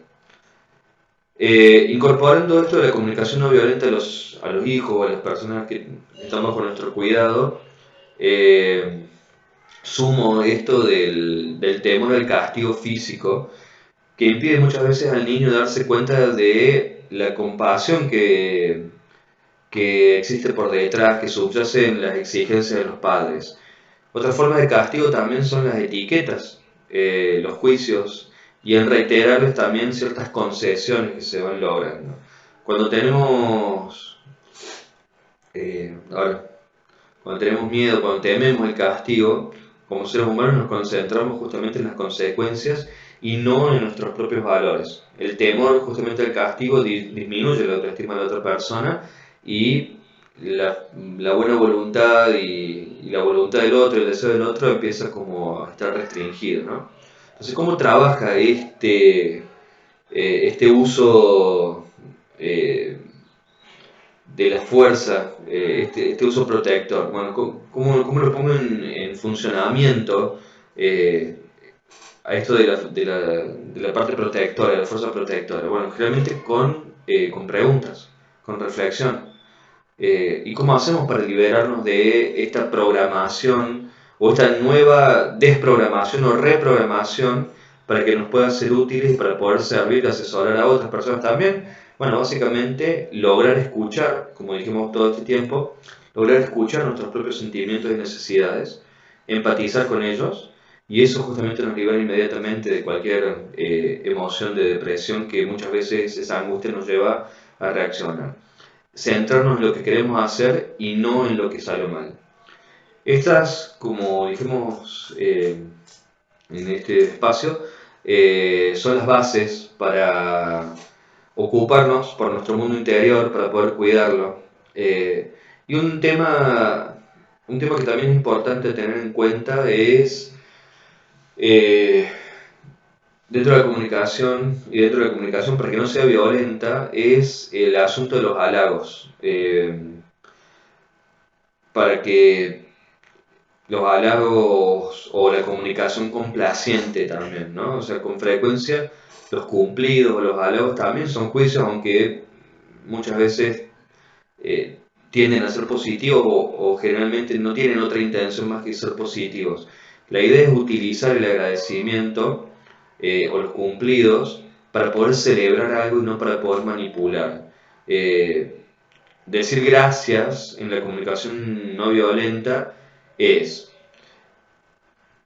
Incorporando esto de la comunicación no violenta a los hijos o a las personas que están bajo nuestro cuidado, eh, sumo esto del temor al castigo físico, que impide muchas veces al niño darse cuenta de la compasión que existe por detrás, que subyace en las exigencias de los padres. Otra forma de castigo también son las etiquetas, los juicios y en reiterarles también ciertas concesiones que se van logrando. Cuando tenemos, ahora, cuando tenemos miedo, cuando tememos el castigo, como seres humanos nos concentramos justamente en las consecuencias y no en nuestros propios valores. El temor justamente al castigo disminuye la autoestima de la otra persona y la buena voluntad y la voluntad del otro, el deseo del otro empieza como a estar restringido, ¿no? Entonces, ¿cómo trabaja este uso de la fuerza, este uso protector? Bueno, ¿cómo lo pongo en funcionamiento a esto de la parte protectora, de la fuerza protectora? Bueno, generalmente con preguntas, con reflexión. ¿Y cómo hacemos para liberarnos de esta programación o esta nueva desprogramación o reprogramación para que nos pueda ser útiles y para poder servir y asesorar a otras personas también? Bueno, básicamente lograr escuchar, como dijimos todo este tiempo, lograr escuchar nuestros propios sentimientos y necesidades, empatizar con ellos, y eso justamente nos libera inmediatamente de cualquier emoción de depresión que muchas veces esa angustia nos lleva a reaccionar. Centrarnos en lo que queremos hacer y no en lo que sale mal. Estas, como dijimos en este espacio, son las bases para ocuparnos por nuestro mundo interior, para poder cuidarlo. Y un tema que también es importante tener en cuenta es eh, dentro de la comunicación y dentro de la comunicación para que no sea violenta es el asunto de los halagos. Para que los halagos o la comunicación complaciente también, ¿no? O sea, con frecuencia los cumplidos o los halagos también son juicios, aunque muchas veces eh, tienden a ser positivos o generalmente no tienen otra intención más que ser positivos. La idea es utilizar el agradecimiento o los cumplidos para poder celebrar algo y no para poder manipular. Decir gracias en la comunicación no violenta es: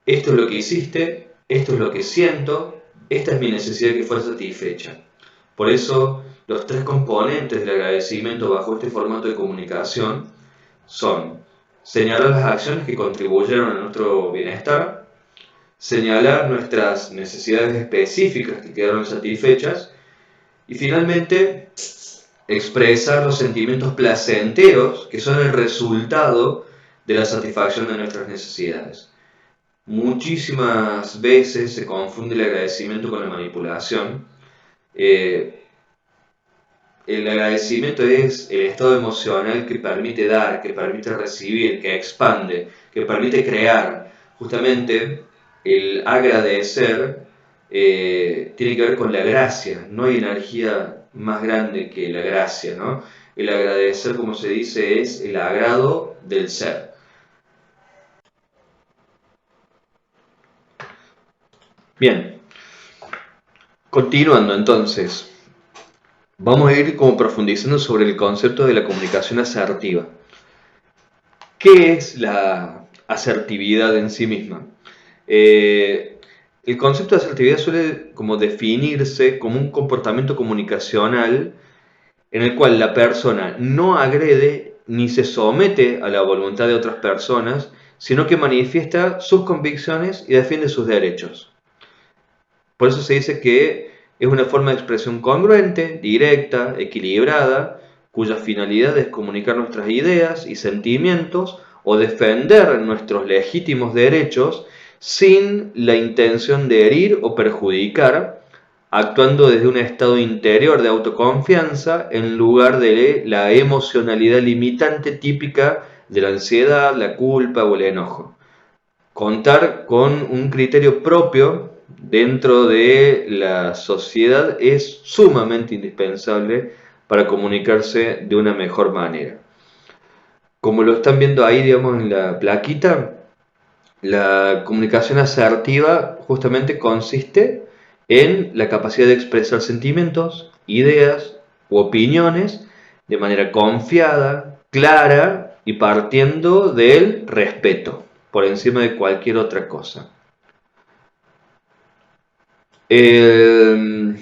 esto es lo que hiciste, esto es lo que siento, esta es mi necesidad que fue satisfecha. Por eso, los tres componentes del agradecimiento bajo este formato de comunicación son señalar las acciones que contribuyeron a nuestro bienestar, señalar nuestras necesidades específicas que quedaron satisfechas y finalmente expresar los sentimientos placenteros que son el resultado de la satisfacción de nuestras necesidades. Muchísimas veces se confunde el agradecimiento con la manipulación. El agradecimiento es el estado emocional que permite dar, que permite recibir, que expande, que permite crear. Justamente el agradecer tiene que ver con la gracia. No hay energía más grande que la gracia, ¿no? El agradecer, como se dice, es el agrado del ser. Bien, continuando entonces, vamos a ir como profundizando sobre el concepto de la comunicación asertiva. ¿Qué es la asertividad en sí misma? El concepto de asertividad suele como definirse como un comportamiento comunicacional en el cual la persona no agrede ni se somete a la voluntad de otras personas, sino que manifiesta sus convicciones y defiende sus derechos. Por eso se dice que es una forma de expresión congruente, directa, equilibrada, cuya finalidad es comunicar nuestras ideas y sentimientos o defender nuestros legítimos derechos sin la intención de herir o perjudicar actuando desde un estado interior de autoconfianza en lugar de la emocionalidad limitante típica de la ansiedad, la culpa o el enojo. Contar con un criterio propio dentro de la sociedad es sumamente indispensable para comunicarse de una mejor manera. Como lo están viendo ahí, digamos, en la plaquita, la comunicación asertiva justamente consiste en la capacidad de expresar sentimientos, ideas u opiniones de manera confiada, clara y partiendo del respeto por encima de cualquier otra cosa. Es,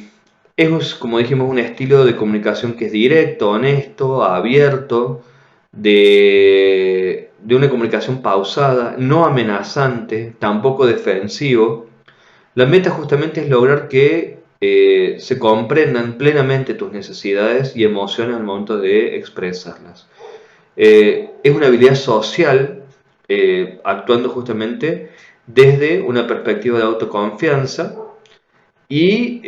como dijimos, un estilo de comunicación que es directo, honesto, abierto, de una comunicación pausada, no amenazante, tampoco defensivo. La meta justamente es lograr que se comprendan plenamente tus necesidades y emociones al momento de expresarlas. Es una habilidad social, actuando justamente desde una perspectiva de autoconfianza y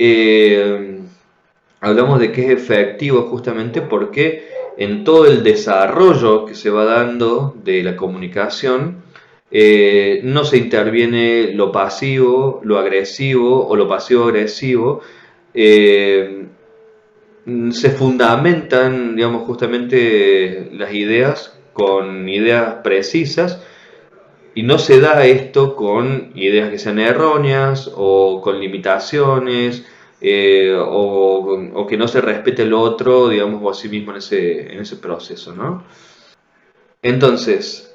hablamos de que es efectivo justamente porque en todo el desarrollo que se va dando de la comunicación, no se interviene lo pasivo, lo agresivo o lo pasivo-agresivo. Se fundamentan, digamos, justamente las ideas con ideas precisas y no se da esto con ideas que sean erróneas o con limitaciones o que no se respete el otro, digamos, o a sí mismo en ese proceso, ¿no? Entonces,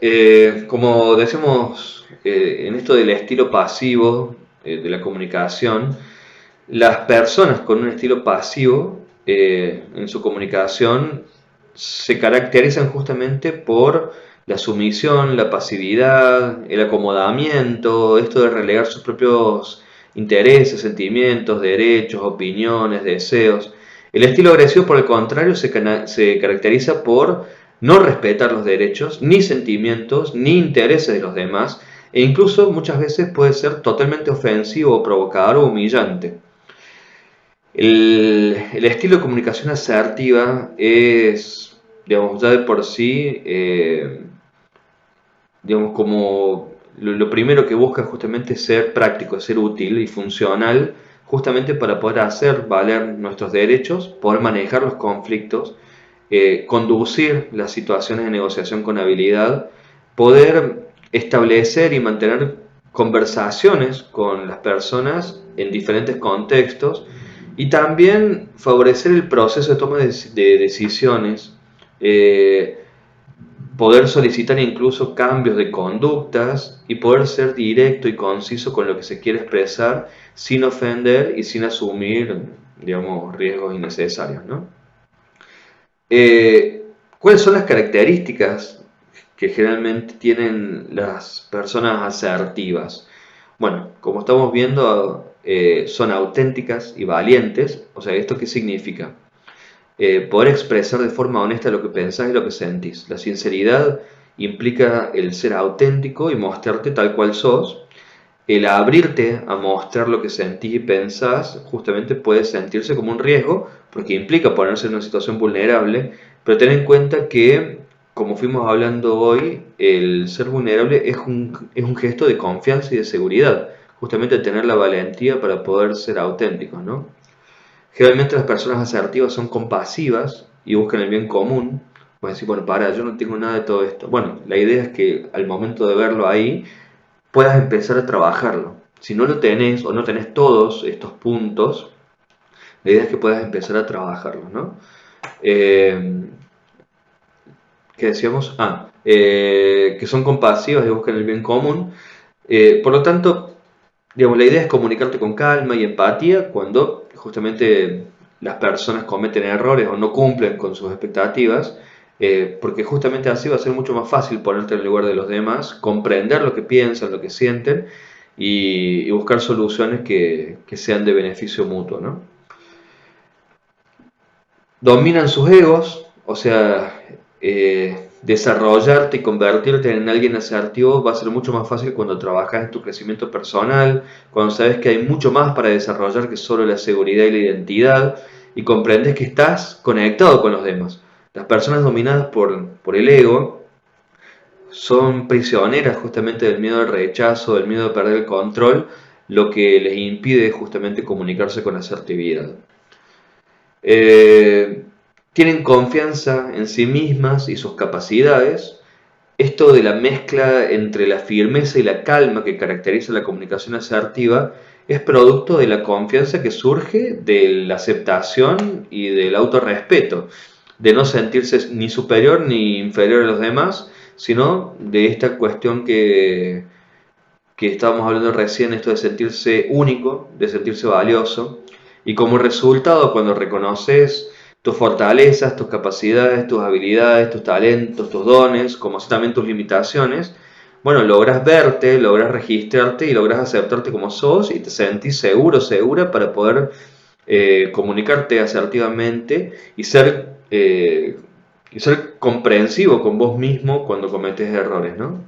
como decimos en esto del estilo pasivo de la comunicación, las personas con un estilo pasivo en su comunicación se caracterizan justamente por la sumisión, la pasividad, el acomodamiento, esto de relegar sus propios intereses, sentimientos, derechos, opiniones, deseos. El estilo agresivo, por el contrario, se caracteriza por no respetar los derechos, ni sentimientos, ni intereses de los demás, e incluso muchas veces puede ser totalmente ofensivo, provocador o humillante. El estilo de comunicación asertiva es, digamos, ya de por sí, digamos, como lo primero que busca justamente es ser práctico, ser útil y funcional, justamente para poder hacer valer nuestros derechos, poder manejar los conflictos, conducir las situaciones de negociación con habilidad, poder establecer y mantener conversaciones con las personas en diferentes contextos y también favorecer el proceso de toma de decisiones, poder solicitar incluso cambios de conductas y poder ser directo y conciso con lo que se quiere expresar sin ofender y sin asumir, digamos, riesgos innecesarios, ¿no? ¿Cuáles son las características que generalmente tienen las personas asertivas? Bueno, como estamos viendo, son auténticas y valientes. O sea, ¿esto qué significa? Poder expresar de forma honesta lo que pensás y lo que sentís. La sinceridad implica el ser auténtico y mostrarte tal cual sos. El abrirte a mostrar lo que sentís y pensás justamente puede sentirse como un riesgo porque implica ponerse en una situación vulnerable, pero ten en cuenta que, como fuimos hablando hoy, el ser vulnerable es un gesto de confianza y de seguridad, justamente tener la valentía para poder ser auténticos, ¿no? Generalmente las personas asertivas son compasivas y buscan el bien común. Pues decir, bueno, para, yo no tengo nada de todo esto. Bueno, la idea es que al momento de verlo ahí, puedas empezar a trabajarlo. Si no lo tenés o no tenés todos estos puntos, la idea es que puedas empezar a trabajarlos, ¿no? Eh, ¿Qué decíamos? Que son compasivas y buscan el bien común. Por lo tanto, digamos, la idea es comunicarte con calma y empatía cuando justamente las personas cometen errores o no cumplen con sus expectativas, porque justamente así va a ser mucho más fácil ponerte en el lugar de los demás, comprender lo que piensan, lo que sienten y buscar soluciones que sean de beneficio mutuo, ¿no? Dominan sus egos, o sea, desarrollarte y convertirte en alguien asertivo va a ser mucho más fácil cuando trabajas en tu crecimiento personal, cuando sabes que hay mucho más para desarrollar que solo la seguridad y la identidad, y comprendes que estás conectado con los demás. Las personas dominadas por el ego son prisioneras justamente del miedo al rechazo, del miedo a perder el control, lo que les impide justamente comunicarse con asertividad. Eh, Tienen confianza en sí mismas y sus capacidades. Esto de la mezcla entre la firmeza y la calma que caracteriza la comunicación asertiva es producto de la confianza que surge de la aceptación y del autorrespeto, de no sentirse ni superior ni inferior a los demás, sino de esta cuestión que estábamos hablando recién, esto de sentirse único, de sentirse valioso, y como resultado cuando reconoces tus fortalezas, tus capacidades, tus habilidades, tus talentos, tus dones, como así también tus limitaciones, bueno, logras verte, logras registrarte y logras aceptarte como sos y te sentís seguro, segura para poder comunicarte asertivamente y ser comprensivo con vos mismo cuando cometes errores, ¿no?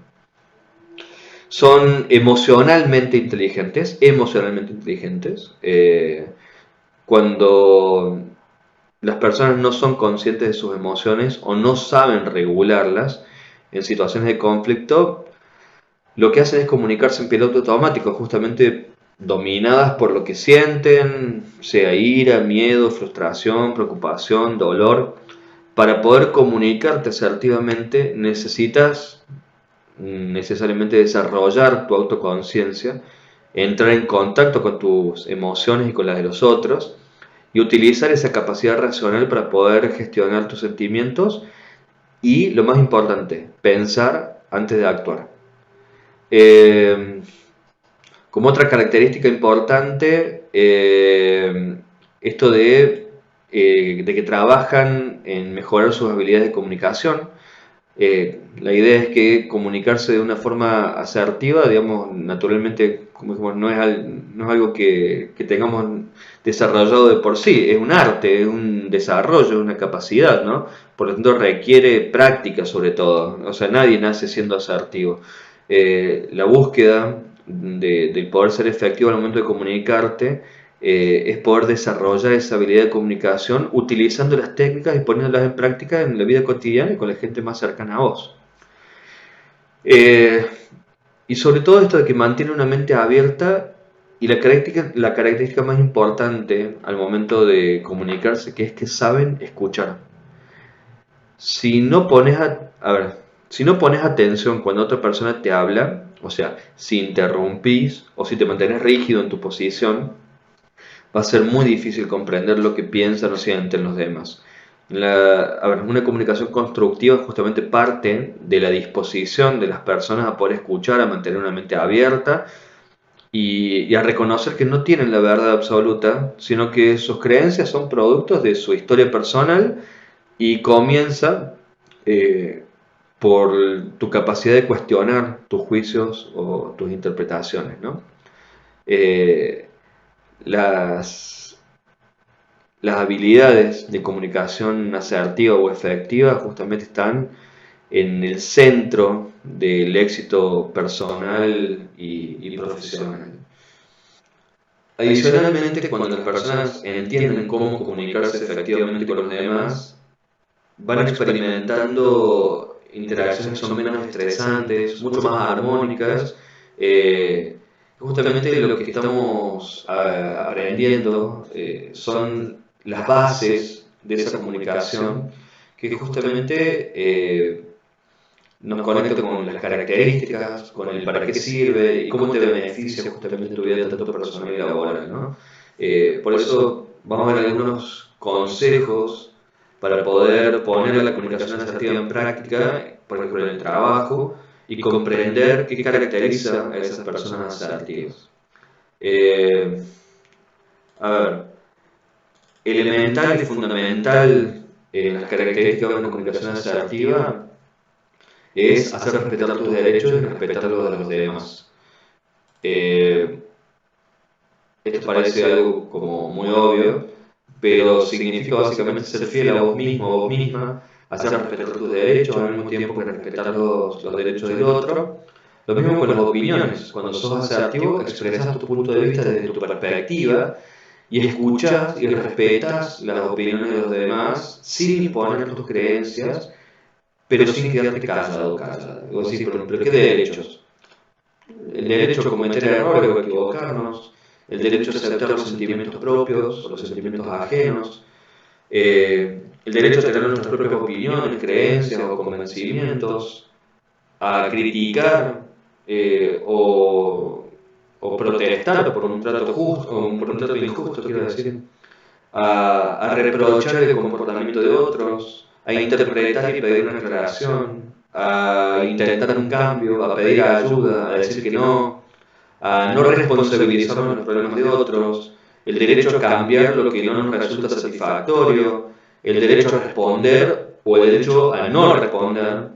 Son emocionalmente inteligentes. Cuando las personas no son conscientes de sus emociones o no saben regularlas en situaciones de conflicto, lo que hacen es comunicarse en piloto automático, justamente dominadas por lo que sienten, sea ira, miedo, frustración, preocupación, dolor. Para poder comunicarte asertivamente necesariamente desarrollar tu autoconciencia, entrar en contacto con tus emociones y con las de los otros y utilizar esa capacidad racional para poder gestionar tus sentimientos y, lo más importante, pensar antes de actuar. Eh, Como otra característica importante, esto de que trabajan en mejorar sus habilidades de comunicación. La idea es que comunicarse de una forma asertiva, digamos, naturalmente, como dijimos, no es algo que tengamos desarrollado de por sí, es un arte, es un desarrollo, es una capacidad, ¿no? Por lo tanto, requiere práctica sobre todo, o sea, nadie nace siendo asertivo. La búsqueda del poder ser efectivo al momento de comunicarte es poder desarrollar esa habilidad de comunicación utilizando las técnicas y poniéndolas en práctica en la vida cotidiana y con la gente más cercana a vos. Eh, y sobre todo esto de que mantiene una mente abierta y la característica más importante al momento de comunicarse, que es que saben escuchar. Si no pones a ver, si no pones atención cuando otra persona te habla, o sea, si interrumpís o si te mantienes rígido en tu posición, va a ser muy difícil comprender lo que piensan o sienten los demás. Una comunicación constructiva justamente parte de la disposición de las personas a poder escuchar, a mantener una mente abierta y a reconocer que no tienen la verdad absoluta, sino que sus creencias son productos de su historia personal y comienza eh, por tu capacidad de cuestionar tus juicios o tus interpretaciones, ¿no? Eh, las, las habilidades de comunicación asertiva o efectiva justamente están en el centro del éxito personal y profesional. Adicionalmente, cuando las personas entienden cómo comunicarse efectivamente con los demás, van experimentando interacciones que son menos estresantes, mucho más armónicas. Justamente lo que estamos aprendiendo son las bases de esa comunicación que justamente nos conecta con las características, con el para qué sirve y cómo te beneficia justamente tu vida tanto personal y laboral, ¿no? Por eso vamos a ver algunos consejos para poder poner la comunicación asertiva en práctica, por ejemplo en el trabajo, y comprender qué caracteriza a esas personas asertivas. Eh, a ver, elemental y fundamental en las características de una comunicación asertiva es hacer respetar tus derechos y respetar los de los demás. Eh, Esto parece algo como muy obvio, pero significa básicamente ser fiel a vos mismo, a vos misma, hacer respetar tus derechos al mismo tiempo que respetar los derechos del otro. Lo mismo con las opiniones. Cuando sos asertivo, expresas tu punto de vista desde tu perspectiva y escuchas y respetas las opiniones de los demás sin imponer tus creencias, pero sin quedarte callado, callada. Vos decís, pero ¿qué derechos? El derecho a cometer errores o a equivocarnos, el derecho a aceptar los sentimientos propios o los sentimientos ajenos, el derecho a tener nuestras propias opiniones, creencias o convencimientos, a criticar o protestar por un trato justo o por un trato injusto, quiero decir, a reprochar el comportamiento de otros, a interpretar y pedir una aclaración, a intentar un cambio, a pedir ayuda, a decir que no, a no responsabilizarnos de los problemas de otros, el derecho a cambiar lo que no nos resulta satisfactorio, el derecho a responder o el derecho a no responder,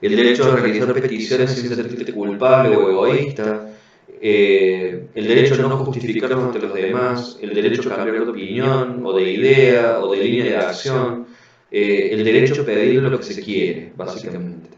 el derecho a realizar peticiones sin sentirte culpable o egoísta, el derecho a no justificarnos ante los demás, el derecho a cambiar de opinión o de idea o de línea de acción, el derecho a pedir lo que se quiere, básicamente.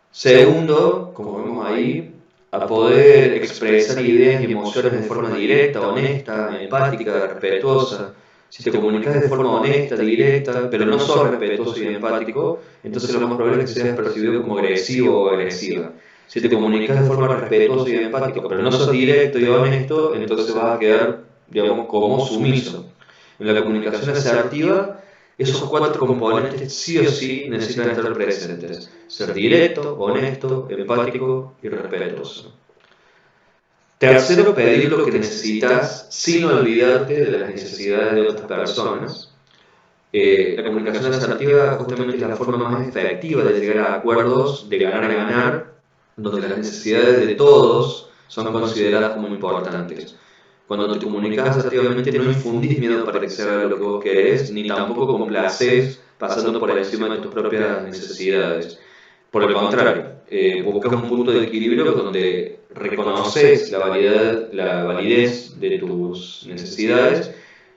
Segundo, como vemos ahí, a poder expresar ideas y emociones de forma directa, honesta, empática, respetuosa. Si te comunicas de forma honesta, directa, pero no sos respetuoso y empático, entonces lo más probable es que seas percibido como agresivo o agresiva. Si te comunicas de forma respetuosa y empática, pero no sos directo y honesto, entonces vas a quedar, digamos, como sumiso. En la comunicación asertiva, esos cuatro componentes sí o sí necesitan estar presentes. Ser directo, honesto, empático y respetuoso. Tercero, pedir lo que necesitas sin olvidarte de las necesidades de otras personas. La comunicación asertiva justamente es la forma más efectiva de llegar a acuerdos de ganar a ganar, donde las necesidades de todos son consideradas como importantes. Cuando te comunicas asertivamente no infundís miedo para que se haga lo que vos querés, ni tampoco complaces pasando por encima de tus propias necesidades. Por el contrario, buscas un punto de equilibrio donde reconoces la validez de tus necesidades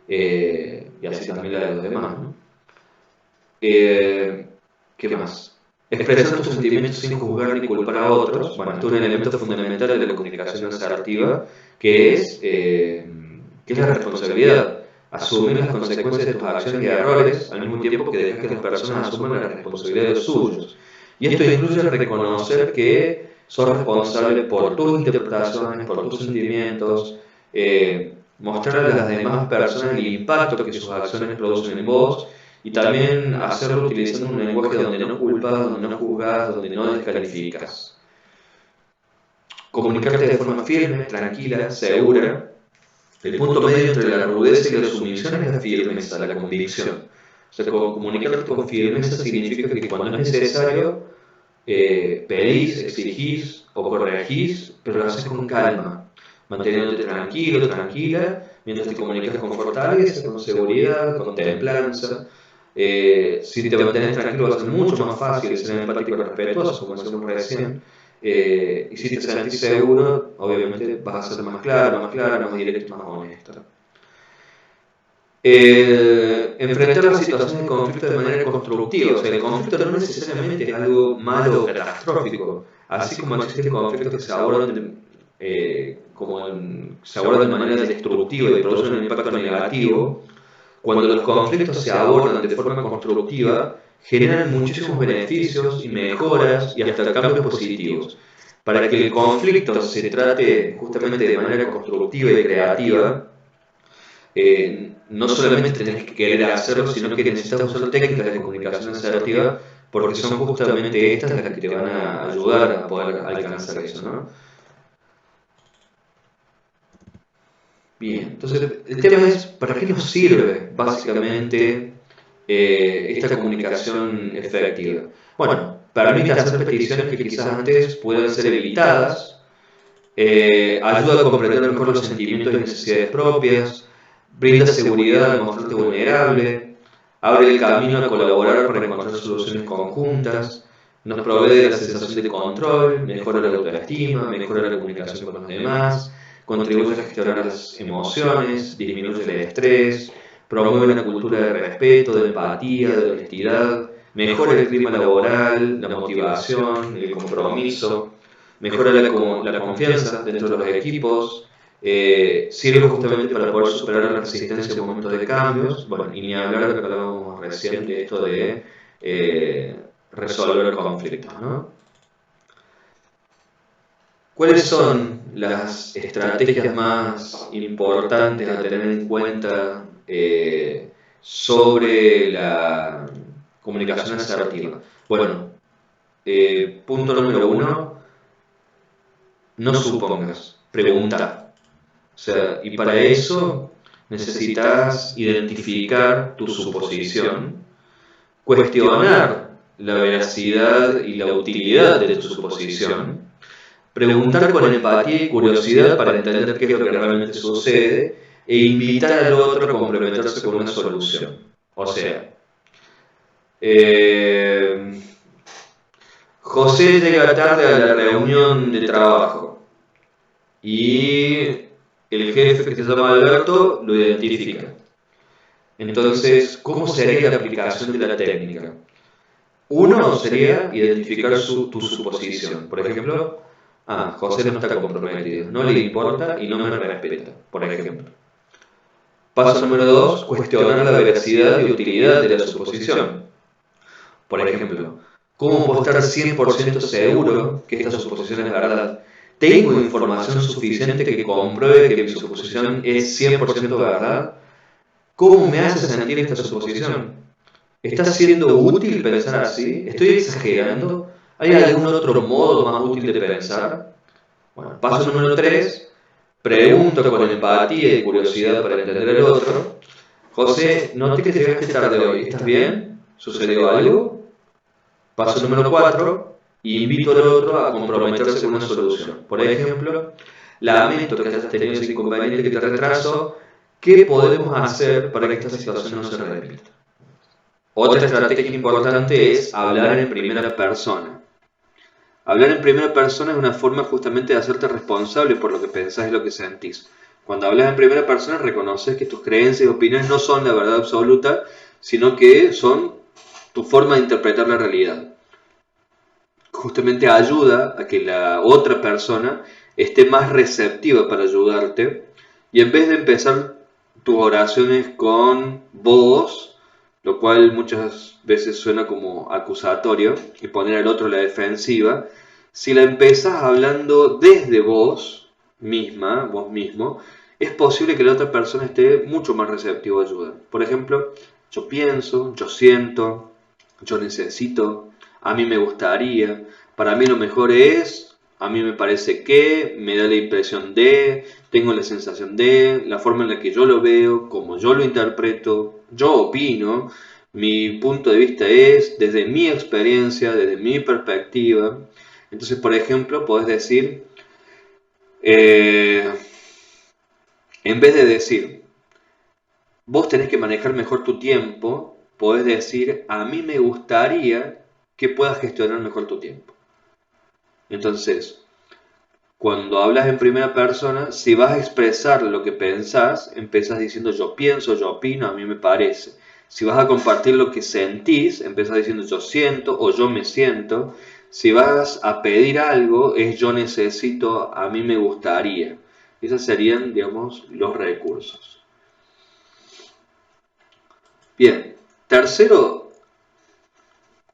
y así también la de los demás, ¿no? ¿Qué más? Expresar tus sentimientos sin juzgar ni culpar a otros. Bueno, esto es un elemento fundamental de la comunicación asertiva, que es la responsabilidad. Asumir las consecuencias de tus acciones y errores al mismo tiempo que dejas que las personas asuman la responsabilidad de los suyos. Y esto incluye reconocer que sos responsable por tus interpretaciones, por tus sentimientos, mostrar a las demás personas el impacto que sus acciones producen en vos y también hacerlo utilizando un lenguaje donde no culpas, donde no juzgas, donde no descalificas. Comunicarte de forma firme, tranquila, segura. El punto medio entre la rudeza y la sumisión es la firmeza, la convicción. O sea, comunicarte con firmeza significa que cuando es necesario, pedís, exigís o corregís, pero lo haces con calma, manteniéndote tranquilo, tranquila, mientras te comunicas con fortaleza, con seguridad, con templanza. Si te mantienes tranquilo va a ser mucho más fácil ser empático y respetuoso, como decíamos recién. Y si te sentís seguro, obviamente vas a ser más claro, más directo, más honesto. Enfrentar las situaciones de conflicto de manera constructiva. O sea, el conflicto no necesariamente es algo malo o catastrófico. Así como existen conflictos que se abordan de manera destructiva y producen un impacto negativo, cuando los conflictos se abordan de forma constructiva, generan muchísimos beneficios y mejoras y hasta cambios positivos. Para que el conflicto se trate justamente de manera constructiva y creativa, no solamente tenés que querer hacerlo, sino que necesitas usar técnicas de comunicación asertiva, porque son justamente estas las que te van a ayudar a poder alcanzar eso, ¿no? Bien, entonces el tema es, ¿para qué nos sirve básicamente esta comunicación efectiva? Bueno, permite hacer peticiones que quizás antes puedan ser evitadas, ayuda a comprender mejor los sentimientos y necesidades propias, brinda seguridad al mostrarte vulnerable, abre el camino a colaborar para encontrar soluciones conjuntas, nos provee de la sensación de control, mejora la autoestima, mejora la comunicación con los demás, contribuye a gestionar las emociones, disminuye el estrés, promueve una cultura de respeto, de empatía, de honestidad, mejora el clima laboral, la motivación, el compromiso, mejora la confianza dentro de los equipos, sirve justamente para poder superar la resistencia en momentos de cambios. Bueno, y ni hablar de lo que hablábamos recién de esto de resolver conflictos, ¿no? ¿Cuáles son las estrategias más importantes a tener en cuenta sobre la comunicación asertiva? Bueno, punto número 1, no supongas, pregunta. O sea, y para eso necesitas identificar tu suposición, cuestionar la veracidad y la utilidad de tu suposición, preguntar con empatía y curiosidad para entender qué es lo que realmente sucede e invitar al otro a complementarse con una solución. O sea, José llega tarde a la reunión de trabajo y el jefe, que se llama Alberto, lo identifica. Entonces, ¿cómo sería la aplicación de la técnica? Uno sería identificar tu suposición. Por ejemplo, José no está comprometido, no le importa y no me respeta, por ejemplo. Paso número 2, cuestionar la veracidad y utilidad de la suposición. Por ejemplo, ¿cómo puedo estar 100% seguro que esta suposición es verdad? ¿Tengo información suficiente que compruebe que mi suposición es 100% verdad? ¿Cómo me hace sentir esta suposición? ¿Está siendo útil pensar así? ¿Estoy exagerando? ¿Hay algún otro modo más útil de pensar? Bueno, paso número 3, pregunto con empatía y curiosidad para entender al otro. José, noté que llegaste tarde hoy, ¿estás bien? ¿Sucedió algo? Paso número 4, invito al otro a comprometerse con una solución. Por ejemplo, lamento que hayas tenido ese inconveniente que te retrasó. ¿Qué podemos hacer para que esta situación no se repita? Otra estrategia importante es hablar en primera persona. Hablar en primera persona es una forma justamente de hacerte responsable por lo que pensás y lo que sentís. Cuando hablas en primera persona reconoces que tus creencias y opiniones no son la verdad absoluta, sino que son tu forma de interpretar la realidad. Justamente ayuda a que la otra persona esté más receptiva para ayudarte y en vez de empezar tus oraciones con vos, lo cual muchas veces suena como acusatorio y poner al otro a la defensiva, si la empezás hablando desde vos misma, vos mismo, es posible que la otra persona esté mucho más receptiva a ayudar. Por ejemplo, yo pienso, yo siento, yo necesito, a mí me gustaría, para mí lo mejor es, a mí me parece que, me da la impresión de, tengo la sensación de, la forma en la que yo lo veo, como yo lo interpreto, yo opino, mi punto de vista es desde mi experiencia, desde mi perspectiva. Entonces, por ejemplo, podés decir, en vez de decir, vos tenés que manejar mejor tu tiempo, podés decir, a mí me gustaría que puedas gestionar mejor tu tiempo. Entonces, cuando hablas en primera persona, si vas a expresar lo que pensás, empezás diciendo yo pienso, yo opino, a mí me parece. Si vas a compartir lo que sentís, empezás diciendo yo siento o yo me siento. Si vas a pedir algo, es yo necesito, a mí me gustaría. Esos serían, digamos, los recursos. Bien, tercero,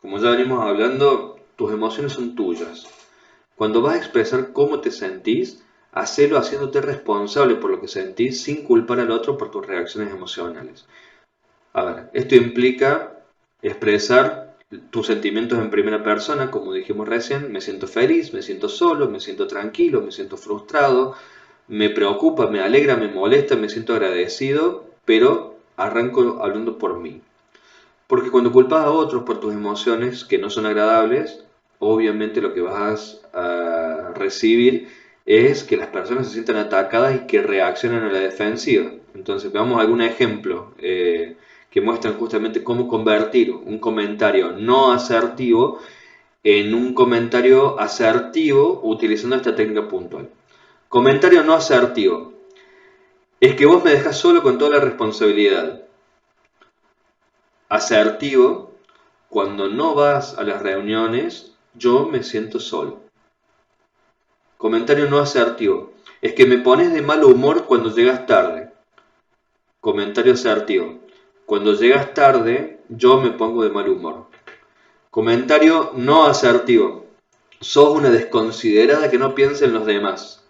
como ya venimos hablando, tus emociones son tuyas. Cuando vas a expresar cómo te sentís, hacelo haciéndote responsable por lo que sentís sin culpar al otro por tus reacciones emocionales. A ver, esto implica expresar tus sentimientos en primera persona, como dijimos recién, me siento feliz, me siento solo, me siento tranquilo, me siento frustrado, me preocupa, me alegra, me molesta, me siento agradecido, pero arranco hablando por mí. Porque cuando culpas a otros por tus emociones que no son agradables, obviamente lo que vas a recibir es que las personas se sientan atacadas y que reaccionan a la defensiva. Entonces veamos algún ejemplo que muestran justamente cómo convertir un comentario no asertivo en un comentario asertivo utilizando esta técnica puntual. Comentario no asertivo. Es que vos me dejás solo con toda la responsabilidad. Asertivo, cuando no vas a las reuniones, yo me siento solo. Comentario no asertivo, es que me pones de mal humor cuando llegas tarde. Comentario asertivo, cuando llegas tarde, yo me pongo de mal humor. Comentario no asertivo, sos una desconsiderada que no piensa en los demás.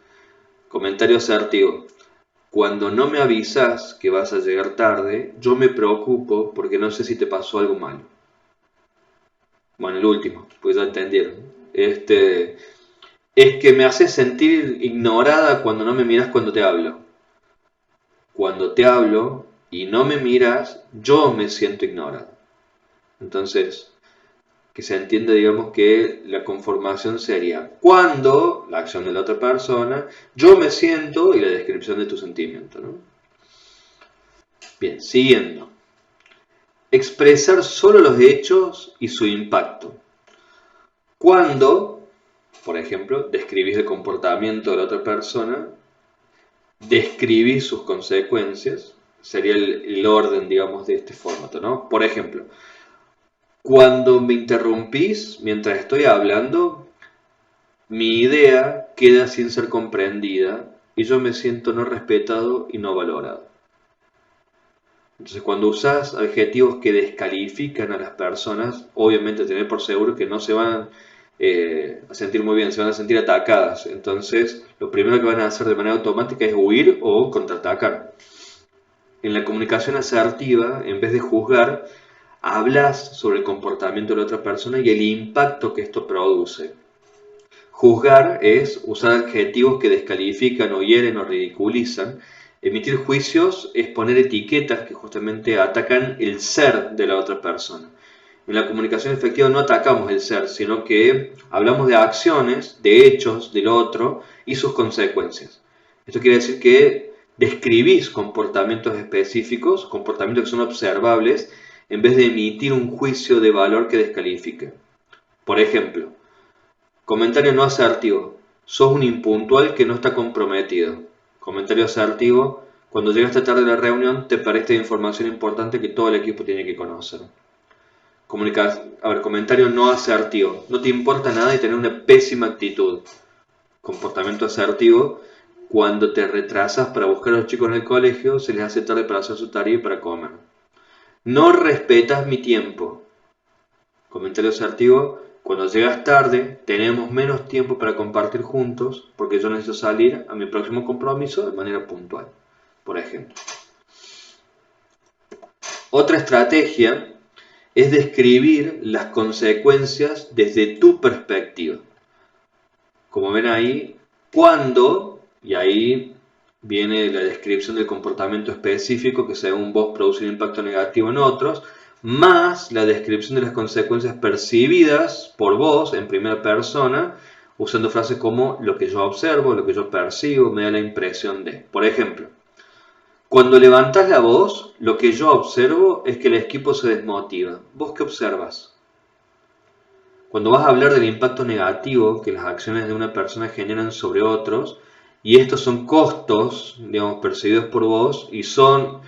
Comentario asertivo, cuando no me avisas que vas a llegar tarde, yo me preocupo porque no sé si te pasó algo malo. Bueno, el último, pues ya entendieron. Es que me haces sentir ignorada cuando no me miras cuando te hablo. Cuando te hablo y no me miras, yo me siento ignorado. Entonces, que se entiende, digamos, que la conformación sería cuando, la acción de la otra persona, yo me siento y la descripción de tu sentimiento, ¿no? Bien, siguiendo. Expresar solo los hechos y su impacto. Cuando, por ejemplo, describís el comportamiento de la otra persona, describís sus consecuencias, sería el orden, digamos, de este formato, ¿no? Por ejemplo, cuando me interrumpís mientras estoy hablando, mi idea queda sin ser comprendida y yo me siento no respetado y no valorado. Entonces, cuando usas adjetivos que descalifican a las personas, obviamente tener por seguro que no se van a sentir muy bien, se van a sentir atacadas. Entonces, lo primero que van a hacer de manera automática es huir o contraatacar. En la comunicación asertiva, en vez de juzgar, hablas sobre el comportamiento de la otra persona y el impacto que esto produce. Juzgar es usar adjetivos que descalifican o hieren o ridiculizan. Emitir juicios es poner etiquetas que justamente atacan el ser de la otra persona. En la comunicación efectiva no atacamos el ser, sino que hablamos de acciones, de hechos del otro y sus consecuencias. Esto quiere decir que describís comportamientos específicos, comportamientos que son observables, en vez de emitir un juicio de valor que descalifique. Por ejemplo, comentario no asertivo, sos un impuntual que no está comprometido. Comentario asertivo, cuando llegaste tarde a la reunión te perdiste información importante que todo el equipo tiene que conocer. Comentario no asertivo, no te importa nada y tener una pésima actitud. Comportamiento asertivo, cuando te retrasas para buscar a los chicos en el colegio, se les hace tarde para hacer su tarea y para comer. No respetas mi tiempo. Comentario asertivo, cuando llegas tarde, tenemos menos tiempo para compartir juntos porque yo necesito salir a mi próximo compromiso de manera puntual, por ejemplo. Otra estrategia es describir las consecuencias desde tu perspectiva. Como ven ahí, cuando, y ahí viene la descripción del comportamiento específico que según vos produce un impacto negativo en otros, más la descripción de las consecuencias percibidas por vos en primera persona, usando frases como lo que yo observo, lo que yo percibo, me da la impresión de. Por ejemplo, cuando levantás la voz, lo que yo observo es que el equipo se desmotiva. ¿Vos qué observas? Cuando vas a hablar del impacto negativo que las acciones de una persona generan sobre otros, y estos son costos, digamos, percibidos por vos, y son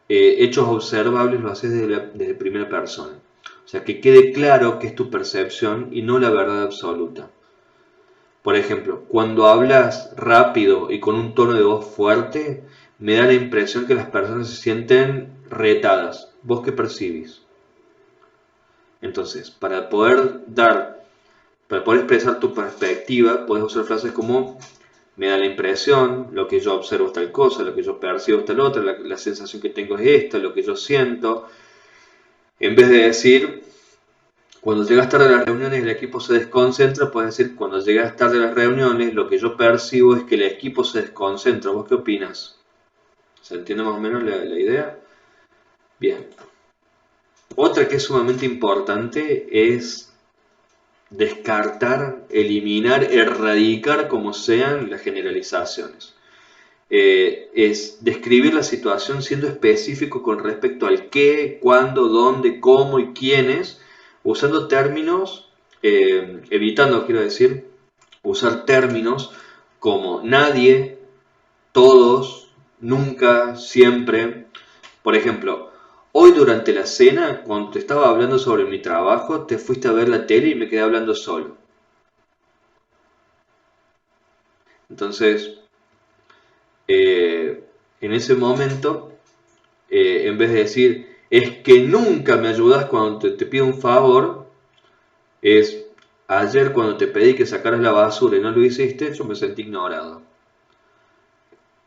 hechos observables, lo haces desde primera persona. O sea, que quede claro que es tu percepción y no la verdad absoluta. Por ejemplo, cuando hablas rápido y con un tono de voz fuerte, me da la impresión que las personas se sienten retadas. ¿Vos qué percibís? Entonces, para poder expresar tu perspectiva, puedes usar frases como me da la impresión, lo que yo observo es tal cosa, lo que yo percibo es tal otra, la sensación que tengo es esta, lo que yo siento. En vez de decir, cuando llegas tarde a las reuniones el equipo se desconcentra, puedes decir, cuando llegas tarde a las reuniones lo que yo percibo es que el equipo se desconcentra. ¿Vos qué opinas? ¿Se entiende más o menos la idea? Bien. Otra que es sumamente importante es descartar, eliminar, erradicar como sean las generalizaciones. Es describir la situación siendo específico con respecto al qué, cuándo, dónde, cómo y quiénes, usando términos, evitando, quiero decir, usar términos como nadie, todos, nunca, siempre. Por ejemplo, Hoy durante la cena, cuando te estaba hablando sobre mi trabajo, te fuiste a ver la tele y me quedé hablando solo. Entonces, en ese momento, en vez de decir, es que nunca me ayudas cuando te pido un favor, es, ayer cuando te pedí que sacaras la basura y no lo hiciste, yo me sentí ignorado.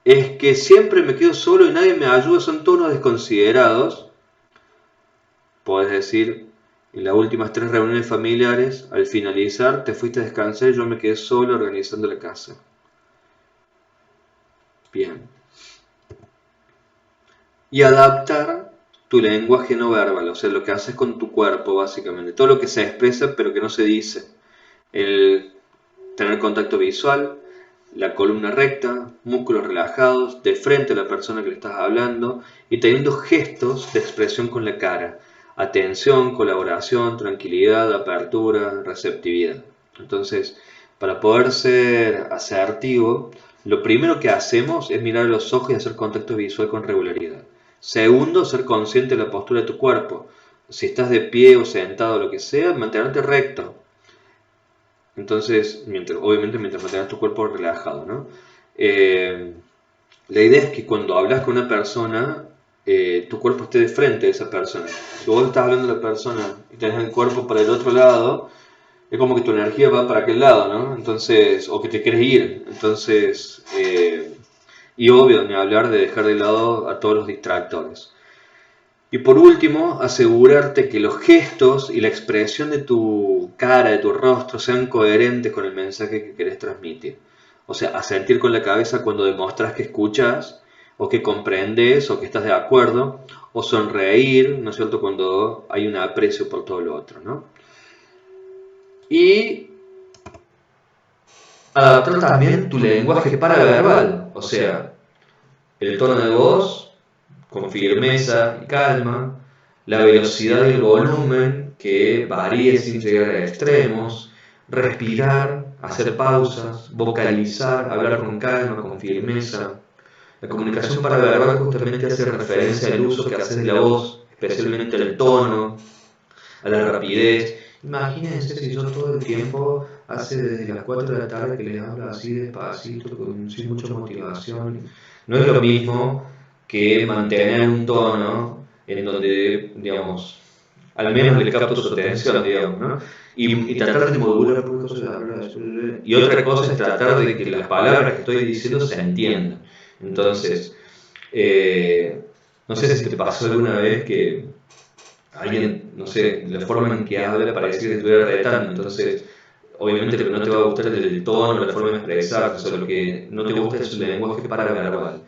Es que siempre me quedo solo y nadie me ayuda, son tonos desconsiderados. Podés decir, en las últimas 3 reuniones familiares, al finalizar, te fuiste a descansar y yo me quedé solo organizando la casa. Bien. Y adaptar tu lenguaje no verbal, o sea, lo que haces con tu cuerpo, básicamente. Todo lo que se expresa, pero que no se dice. El tener contacto visual, la columna recta, músculos relajados, de frente a la persona que le estás hablando y teniendo gestos de expresión con la cara. Atención, colaboración, tranquilidad, apertura, receptividad. Entonces, para poder ser asertivo, lo primero que hacemos es mirar a los ojos y hacer contacto visual con regularidad. Segundo, ser consciente de la postura de tu cuerpo. Si estás de pie o sentado o lo que sea, mantenerte recto. Entonces, obviamente mientras mantengas tu cuerpo relajado, ¿no? La idea es que cuando hablas con una persona, tu cuerpo esté de frente a esa persona. Si vos estás hablando de la persona y tenés el cuerpo para el otro lado, es como que tu energía va para aquel lado, ¿no? Entonces, o que te quieres ir. Entonces, y obvio, ni hablar de dejar de lado a todos los distractores. Y por último, asegurarte que los gestos y la expresión de tu cara, de tu rostro, sean coherentes con el mensaje que querés transmitir. O sea, asentir con la cabeza cuando demostras que escuchas, o que comprendes, o que estás de acuerdo, o sonreír, ¿no es cierto?, cuando hay un aprecio por todo lo otro, ¿no? Y adaptar también tu lenguaje paraverbal, o sea, el tono de voz con firmeza y calma, la velocidad y el volumen que varíe sin llegar a extremos, respirar, hacer pausas, vocalizar, hablar con calma, con firmeza. La comunicación paraverbal justamente hace referencia al uso que haces de la voz, especialmente el tono, a la rapidez. Imagínense si yo todo el tiempo, hace desde las 4 de la tarde que les hablo así despacito, sin mucha motivación. No es lo mismo que mantener un tono en donde, digamos, al menos le capto su atención, digamos, ¿no? Y tratar de modular, y otra cosa es tratar de que las palabras que estoy diciendo se entiendan. Entonces, no sé si te pasó alguna vez que alguien, no sé, la forma en que habla parece que estuviera retando, entonces obviamente lo que no te va a gustar es el tono, la forma de expresarse, o sea, lo que no te gusta es el lenguaje paraverbal.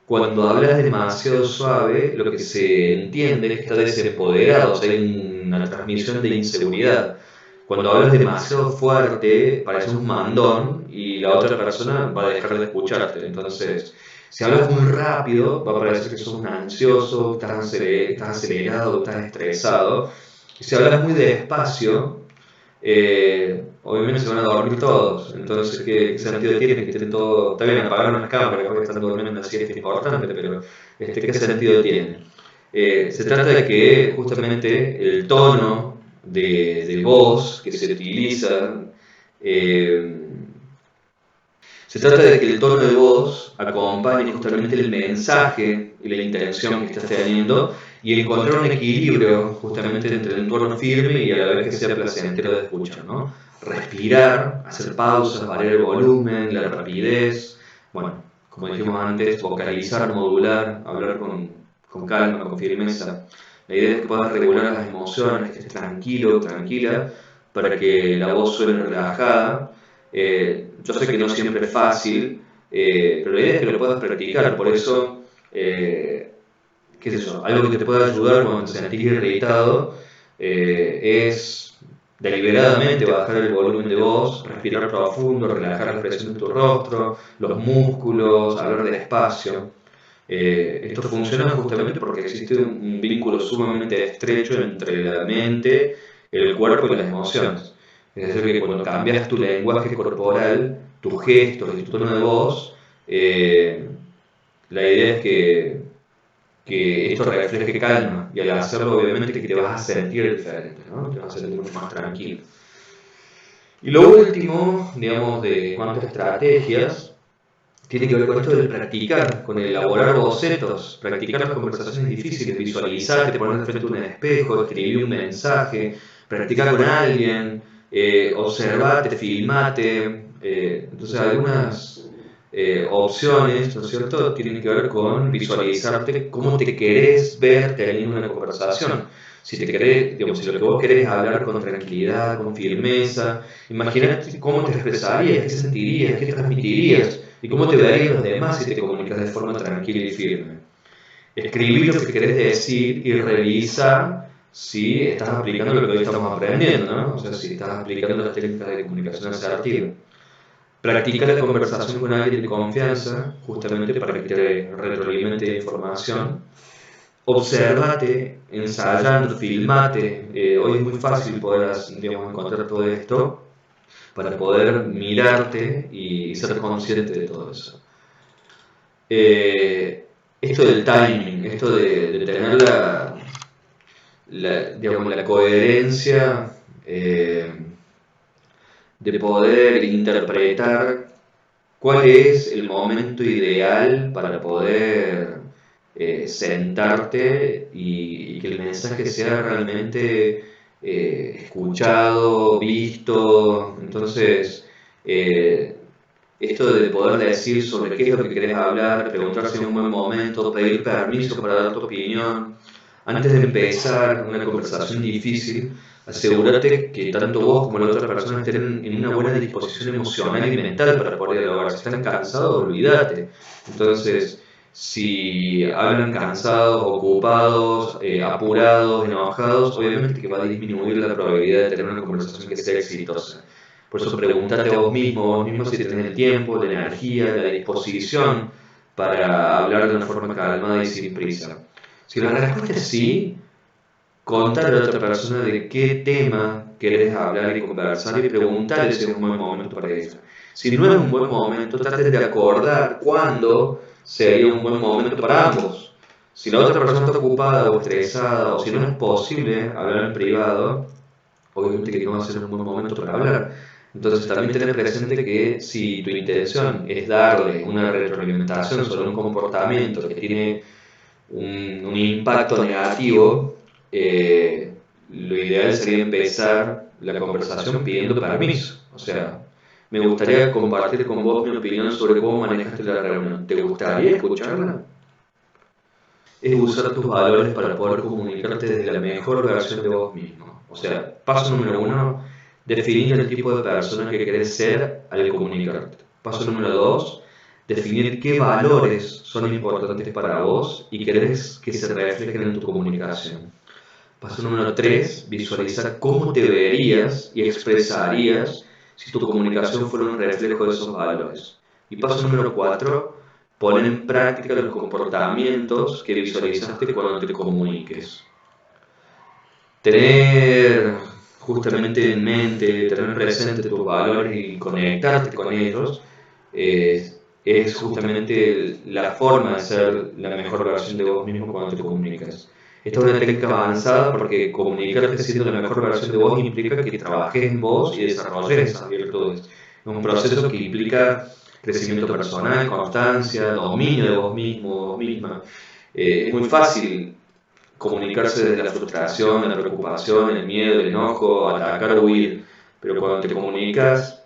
Cuando hablas demasiado suave, lo que se entiende es que estás desempoderado, o sea, hay una transmisión de inseguridad. Cuando hablas demasiado fuerte, pareces un mandón y la otra persona va a dejar de escucharte. Entonces, si hablas muy rápido, va a parecer que sos un ansioso, estás acelerado, estás estresado. Y si hablas muy despacio, obviamente se van a dormir todos. Entonces, ¿qué sentido tiene que estén todos? Está bien, apagaron las cámaras, porque están durmiendo una siesta importante, pero ¿qué sentido tiene? Se trata de que justamente el tono de voz que se utiliza, se trata de que el tono de voz acompañe justamente el mensaje y la intención que estás teniendo y encontrar un equilibrio justamente entre un tono firme y a la vez que sea placentero de escuchar, ¿no? Respirar, hacer pausas, variar el volumen, la rapidez, bueno, como dijimos antes, vocalizar, modular, hablar con calma, con firmeza. La idea es que puedas regular las emociones, que estés tranquilo, tranquila, para que la voz suene relajada. Yo sé que no siempre es fácil, pero la idea es que lo puedas practicar, por eso, qué sé yo, algo que te pueda ayudar cuando te sentís irritado es deliberadamente bajar el volumen de voz, respirar profundo, relajar la expresión de tu rostro, los músculos, hablar despacio. Esto funciona justamente porque existe un vínculo sumamente estrecho entre la mente, el cuerpo y las emociones. Es decir, que cuando cambias tu lenguaje corporal, tus gestos y tu tono de voz, la idea es que que esto refleje calma, y al hacerlo obviamente que te vas a sentir diferente, ¿no? Te vas a sentir mucho más tranquilo. Y lo último, digamos, de cuanto a estrategias, tiene que ver con esto de practicar, con elaborar bocetos, practicar las conversaciones difíciles, visualizarte, ponerte frente a un espejo, escribir un mensaje, practicar con alguien, observate, filmate. Entonces algunas opciones, ¿no es cierto?, tienen que ver con visualizarte cómo te querés ver teniendo una conversación. Si te querés, digamos, si lo que vos querés es hablar con tranquilidad, con firmeza, imagínate cómo te expresarías, qué sentirías, qué transmitirías y cómo te verían los demás si te comunicas de forma tranquila y firme. Escribir lo que querés decir y revisar si estás aplicando lo que hoy estamos aprendiendo, ¿no? O sea, si estás aplicando las técnicas de comunicación asertiva. Practica la conversación con alguien de confianza, justamente para que te retroalimente información. Observate, ensayando, filmate. Hoy es muy fácil poder, digamos, encontrar todo esto para poder mirarte y ser consciente de todo eso. Esto del timing, esto de tener digamos, la coherencia, de poder interpretar cuál es el momento ideal para poder sentarte y que el mensaje sea realmente escuchado, visto. Entonces, esto de poder decir sobre qué es lo que querés hablar, preguntar si es un buen momento, pedir permiso para dar tu opinión. Antes de empezar una conversación difícil, asegúrate que tanto vos como la otra persona estén en una buena disposición emocional y mental para poder dialogar. Si están cansados, olvídate. Entonces, si hablan cansados, ocupados, apurados, enojados, obviamente que va a disminuir la probabilidad de tener una conversación que sea exitosa. Por eso pregúntate a vos mismo si tenés el tiempo, la energía, la disposición para hablar de una forma calmada y sin prisa. Si la respuesta es sí, contale a la otra persona de qué tema querés hablar y conversar y preguntarle si es un buen momento para eso. Si no es un buen momento, trate de acordar cuándo sería un buen momento para ambos. Si la otra persona está ocupada o estresada o si no es posible hablar en privado, obviamente que no va a ser un buen momento para hablar. Entonces también tener presente que si tu intención es darle una retroalimentación sobre un comportamiento que tiene un impacto negativo, lo ideal sería empezar la conversación pidiendo permiso. O sea, me gustaría compartir con vos mi opinión sobre cómo manejaste la reunión. ¿Te gustaría escucharla? Es usar tus valores para poder comunicarte desde la mejor versión de vos mismo. O sea, paso número 1, definir el tipo de persona que querés ser al comunicarte. Paso número 2, definir qué valores son importantes para vos y querés que se reflejen en tu comunicación. Paso número 3, visualizar cómo te verías y expresarías si tu comunicación fuera un reflejo de esos valores. Y paso número 4, poner en práctica los comportamientos que visualizaste cuando te comuniques. Tener justamente en mente, tener presente tus valores y conectarte con ellos es justamente la forma de ser la mejor versión de vos mismo cuando te comunicas. Esta es una técnica avanzada porque comunicarte siendo la mejor versión de vos implica que trabajes en vos y desarrolles esas virtudes. Es un proceso que implica crecimiento personal, constancia, dominio de vos mismo, vos misma. Es muy fácil comunicarse desde la frustración, la preocupación, el miedo, el enojo, atacar o huir. Pero cuando te comunicas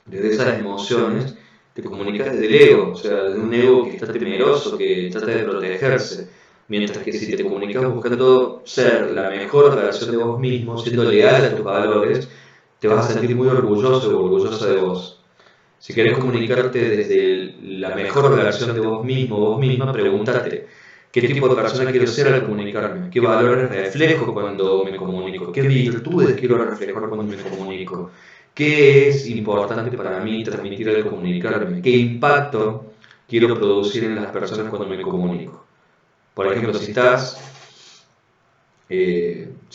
desde esas emociones, te comunicas desde el ego, o sea, desde un ego que está temeroso, que trata de protegerse. Mientras que si te comunicas buscando ser la mejor versión de vos mismo, siendo leal a tus valores, te vas a sentir muy orgulloso o orgullosa de vos. Si querés comunicarte desde la mejor versión de vos mismo o vos misma, pregúntate, ¿qué tipo de persona quiero ser al comunicarme? ¿Qué valores reflejo cuando me comunico? ¿Qué virtudes quiero reflejar cuando me comunico? ¿Qué es importante para mí transmitir al comunicarme? ¿Qué impacto quiero producir en las personas cuando me comunico? Por ejemplo, si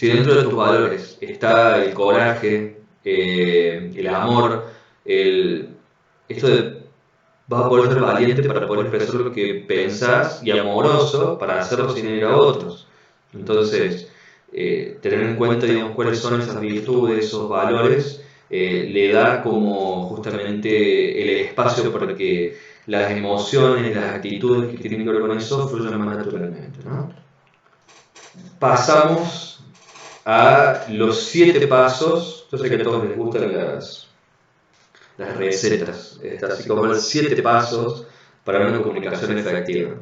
dentro de tus valores está el coraje, el amor, esto de vas a poder ser valiente para poder expresar lo que pensás y amoroso para hacerlo sin ir a otros. Entonces, tener en cuenta, digamos, cuáles son esas virtudes, esos valores, le da como justamente el espacio para que las emociones, las actitudes que tienen que ver con eso fluyan más naturalmente, ¿no? Pasamos a los 7 pasos. Yo sé que a todos les gustan las recetas, así como los 7 pasos para una comunicación efectiva.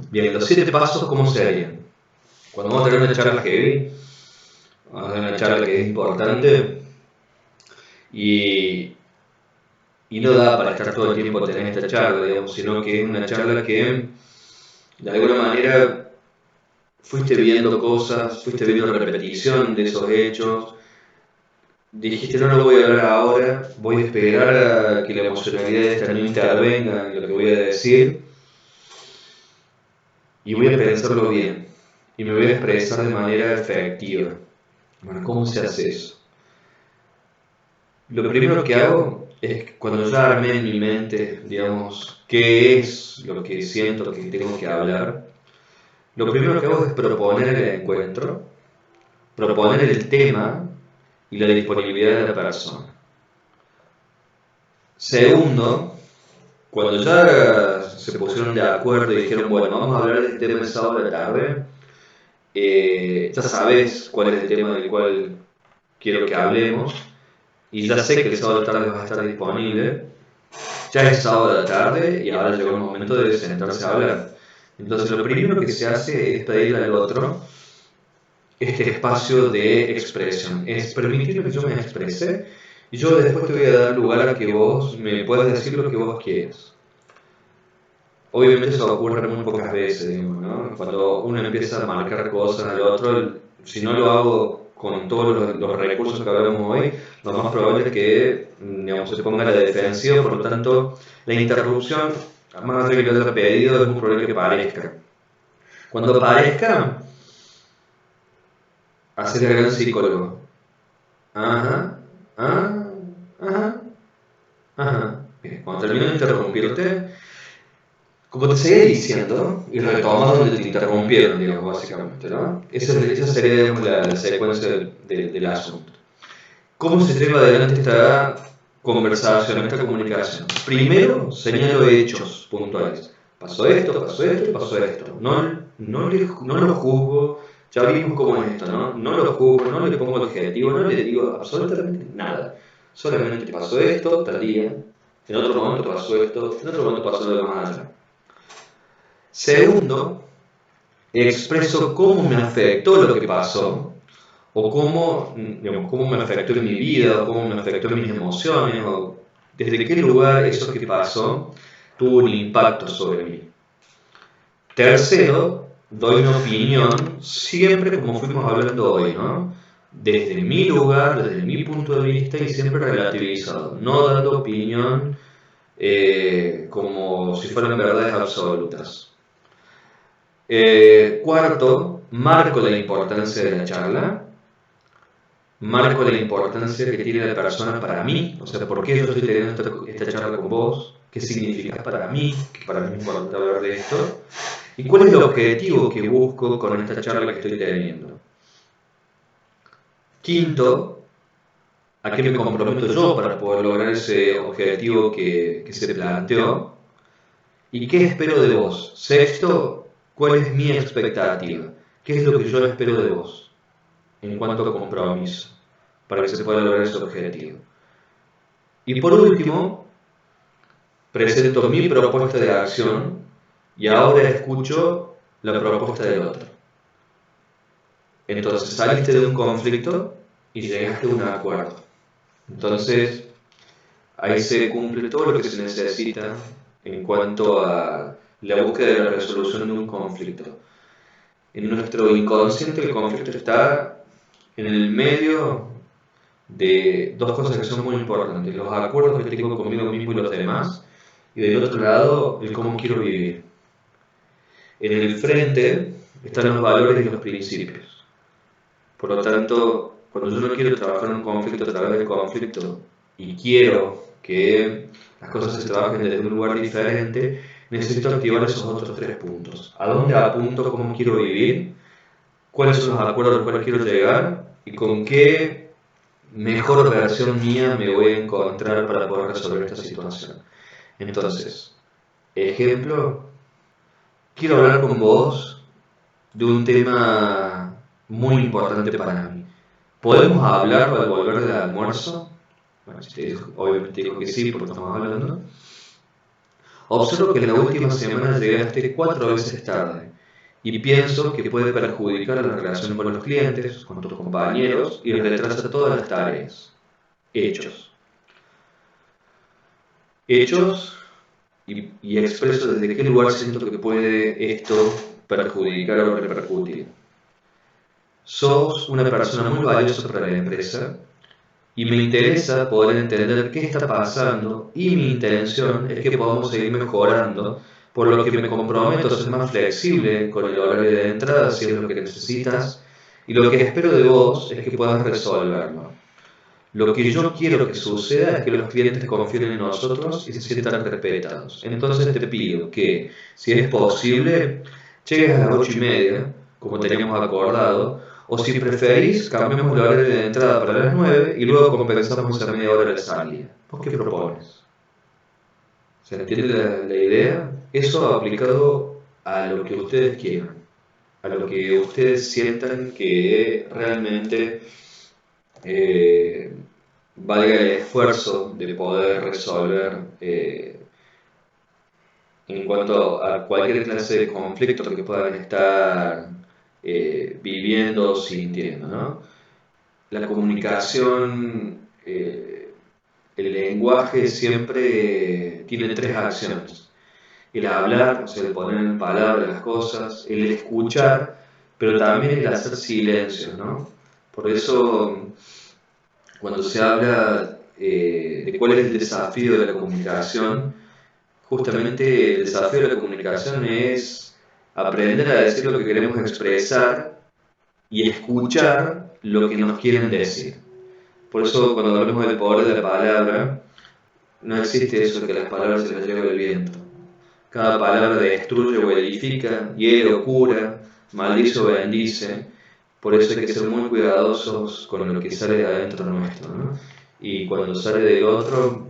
Bien, los 7 pasos, ¿cómo serían? Cuando vamos a tener una charla heavy, vamos a tener una charla que es importante y, y no da para estar todo el tiempo teniendo esta charla, digamos, sino que es una charla que de alguna manera fuiste viendo cosas, fuiste viendo repetición de esos hechos, dijiste no lo voy a hablar ahora, voy a esperar a que la emocionalidad esta no intervenga en lo que voy a decir y voy a pensarlo bien y me voy a expresar de manera efectiva. Bueno, ¿cómo se hace eso? Lo primero que hago es que cuando ya armé en mi mente, digamos, qué es lo que siento que tengo que hablar, lo primero que hago es proponer el encuentro, proponer el tema y la disponibilidad de la persona. Segundo, cuando ya se pusieron de acuerdo y dijeron, bueno, vamos a hablar del tema el sábado de la tarde, ya sabes cuál es el tema del cual quiero que hablemos, y ya sé que el sábado de la tarde va a estar disponible, ya es sábado de la tarde y ahora llegó el momento de sentarse a hablar. Entonces lo primero que se hace es pedirle al otro este espacio de expresión, es permitirme que yo me exprese y yo después te voy a dar lugar a que vos me puedas decir lo que vos quieras. Obviamente eso ocurre muy pocas veces, digamos, ¿no? Cuando uno empieza a marcar cosas al otro, si no lo hago con todos los recursos que hablamos hoy, lo más probable es que, digamos, se ponga a la defensiva, por lo tanto, la interrupción, más allá de que lo haya pedido, es muy probable que parezca. Cuando aparezca, hacer el gran psicólogo. Ajá, ah, ajá, ajá. Bien, cuando termino de interrumpirte, como te seguía diciendo, y retomando donde te interrumpieron, digamos, básicamente, ¿no? Esa sería, digamos, la secuencia del asunto. ¿Cómo se lleva adelante esta conversación, esta comunicación? Primero, señalo hechos puntuales. Pasó esto y pasó esto. No lo juzgo, ya vimos cómo es esto, ¿no? No lo juzgo, no le pongo adjetivo, no le digo absolutamente nada. Solamente pasó esto, tal día, en otro momento pasó esto, en otro momento pasó lo demás allá. Segundo, expreso cómo me afectó lo que pasó, o cómo, digamos, cómo me afectó en mi vida, o cómo me afectó en mis emociones, o desde qué lugar eso que pasó tuvo un impacto sobre mí. Tercero, doy una opinión, siempre como fuimos hablando hoy, ¿no? Desde mi lugar, desde mi punto de vista y siempre relativizado, no dando opinión como si fueran verdades absolutas. Cuarto, marco la importancia de la charla, marco la importancia que tiene la persona para mí, o sea, por qué yo estoy teniendo esta charla con vos, qué significa para mí, que para mí es importante hablar de esto, y cuál es el objetivo que busco con esta charla que estoy teniendo. Quinto, a qué me comprometo yo para poder lograr ese objetivo que se planteó, y qué espero de vos. Sexto, cuál es mi expectativa, qué es lo que yo espero de vos en cuanto a compromiso, para que se pueda lograr ese objetivo. Y por último, presento mi propuesta de acción y ahora escucho la propuesta del otro. Entonces saliste de un conflicto y llegaste a un acuerdo. Entonces ahí se cumple todo lo que se necesita en cuanto a la búsqueda de la resolución de un conflicto. En nuestro inconsciente el conflicto está en el medio de dos cosas que son muy importantes: los acuerdos que tengo conmigo mismo y los demás, y del otro lado, el cómo quiero vivir. En el frente están los valores y los principios. Por lo tanto, cuando yo no quiero trabajar en un conflicto a través del conflicto, y quiero que las cosas se trabajen desde un lugar diferente, necesito activar esos otros 3 puntos. ¿A dónde apunto? ¿Cómo quiero vivir? ¿Cuáles son los acuerdos a los cuales quiero llegar? ¿Y con qué mejor versión mía me voy a encontrar para poder resolver esta situación? Entonces, ejemplo, quiero hablar con vos de un tema muy importante para mí. ¿Podemos hablarlo al volver del almuerzo? Bueno, si te dijo, obviamente dijo que sí, porque estamos hablando. Observo que en la última semana llegaste 4 veces tarde y pienso que puede perjudicar la relación con los clientes, con tus compañeros y retrasa todas las tareas. Hechos. Hechos y expreso desde qué lugar siento que puede esto perjudicar o repercutir. Sos una persona muy valiosa para la empresa y me interesa poder entender qué está pasando y mi intención es que podamos seguir mejorando, por lo que me comprometo a ser más flexible con el horario de entrada si es lo que necesitas y lo que espero de vos es que puedas resolverlo. Lo que yo quiero que suceda es que los clientes confíen en nosotros y se sientan respetados. Entonces te pido que, si es posible, llegues a las 8:30, como teníamos acordado, o si preferís, cambiamos el horario de entrada para las 9 y luego compensamos esa media hora de salida. ¿Vos qué propones? ¿Se entiende la idea? Eso aplicado a lo que ustedes quieran, a lo que ustedes sientan que realmente eh, valga el esfuerzo de poder resolver en cuanto a cualquier clase de conflicto que puedan estar viviendo o sintiendo, ¿no? La comunicación, el lenguaje siempre tiene 3 acciones. El hablar, o sea, el poner en palabras las cosas, el escuchar, pero también el hacer silencio, ¿no? Por eso, cuando se habla de cuál es el desafío de la comunicación, justamente el desafío de la comunicación es aprender a decir lo que queremos expresar y escuchar lo que nos quieren decir. Por eso cuando hablamos del poder de la palabra, no existe eso de que las palabras se las lleva el viento. Cada palabra destruye o edifica, hiere o cura, maldice o bendice. Por eso hay que ser muy cuidadosos con lo que sale de adentro nuestro, ¿no? Y cuando sale del otro,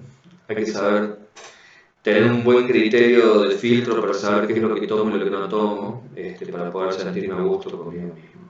hay que saber tener un buen criterio de filtro para saber qué es lo que tomo y lo que no tomo, para poder sentirme a gusto conmigo mismo.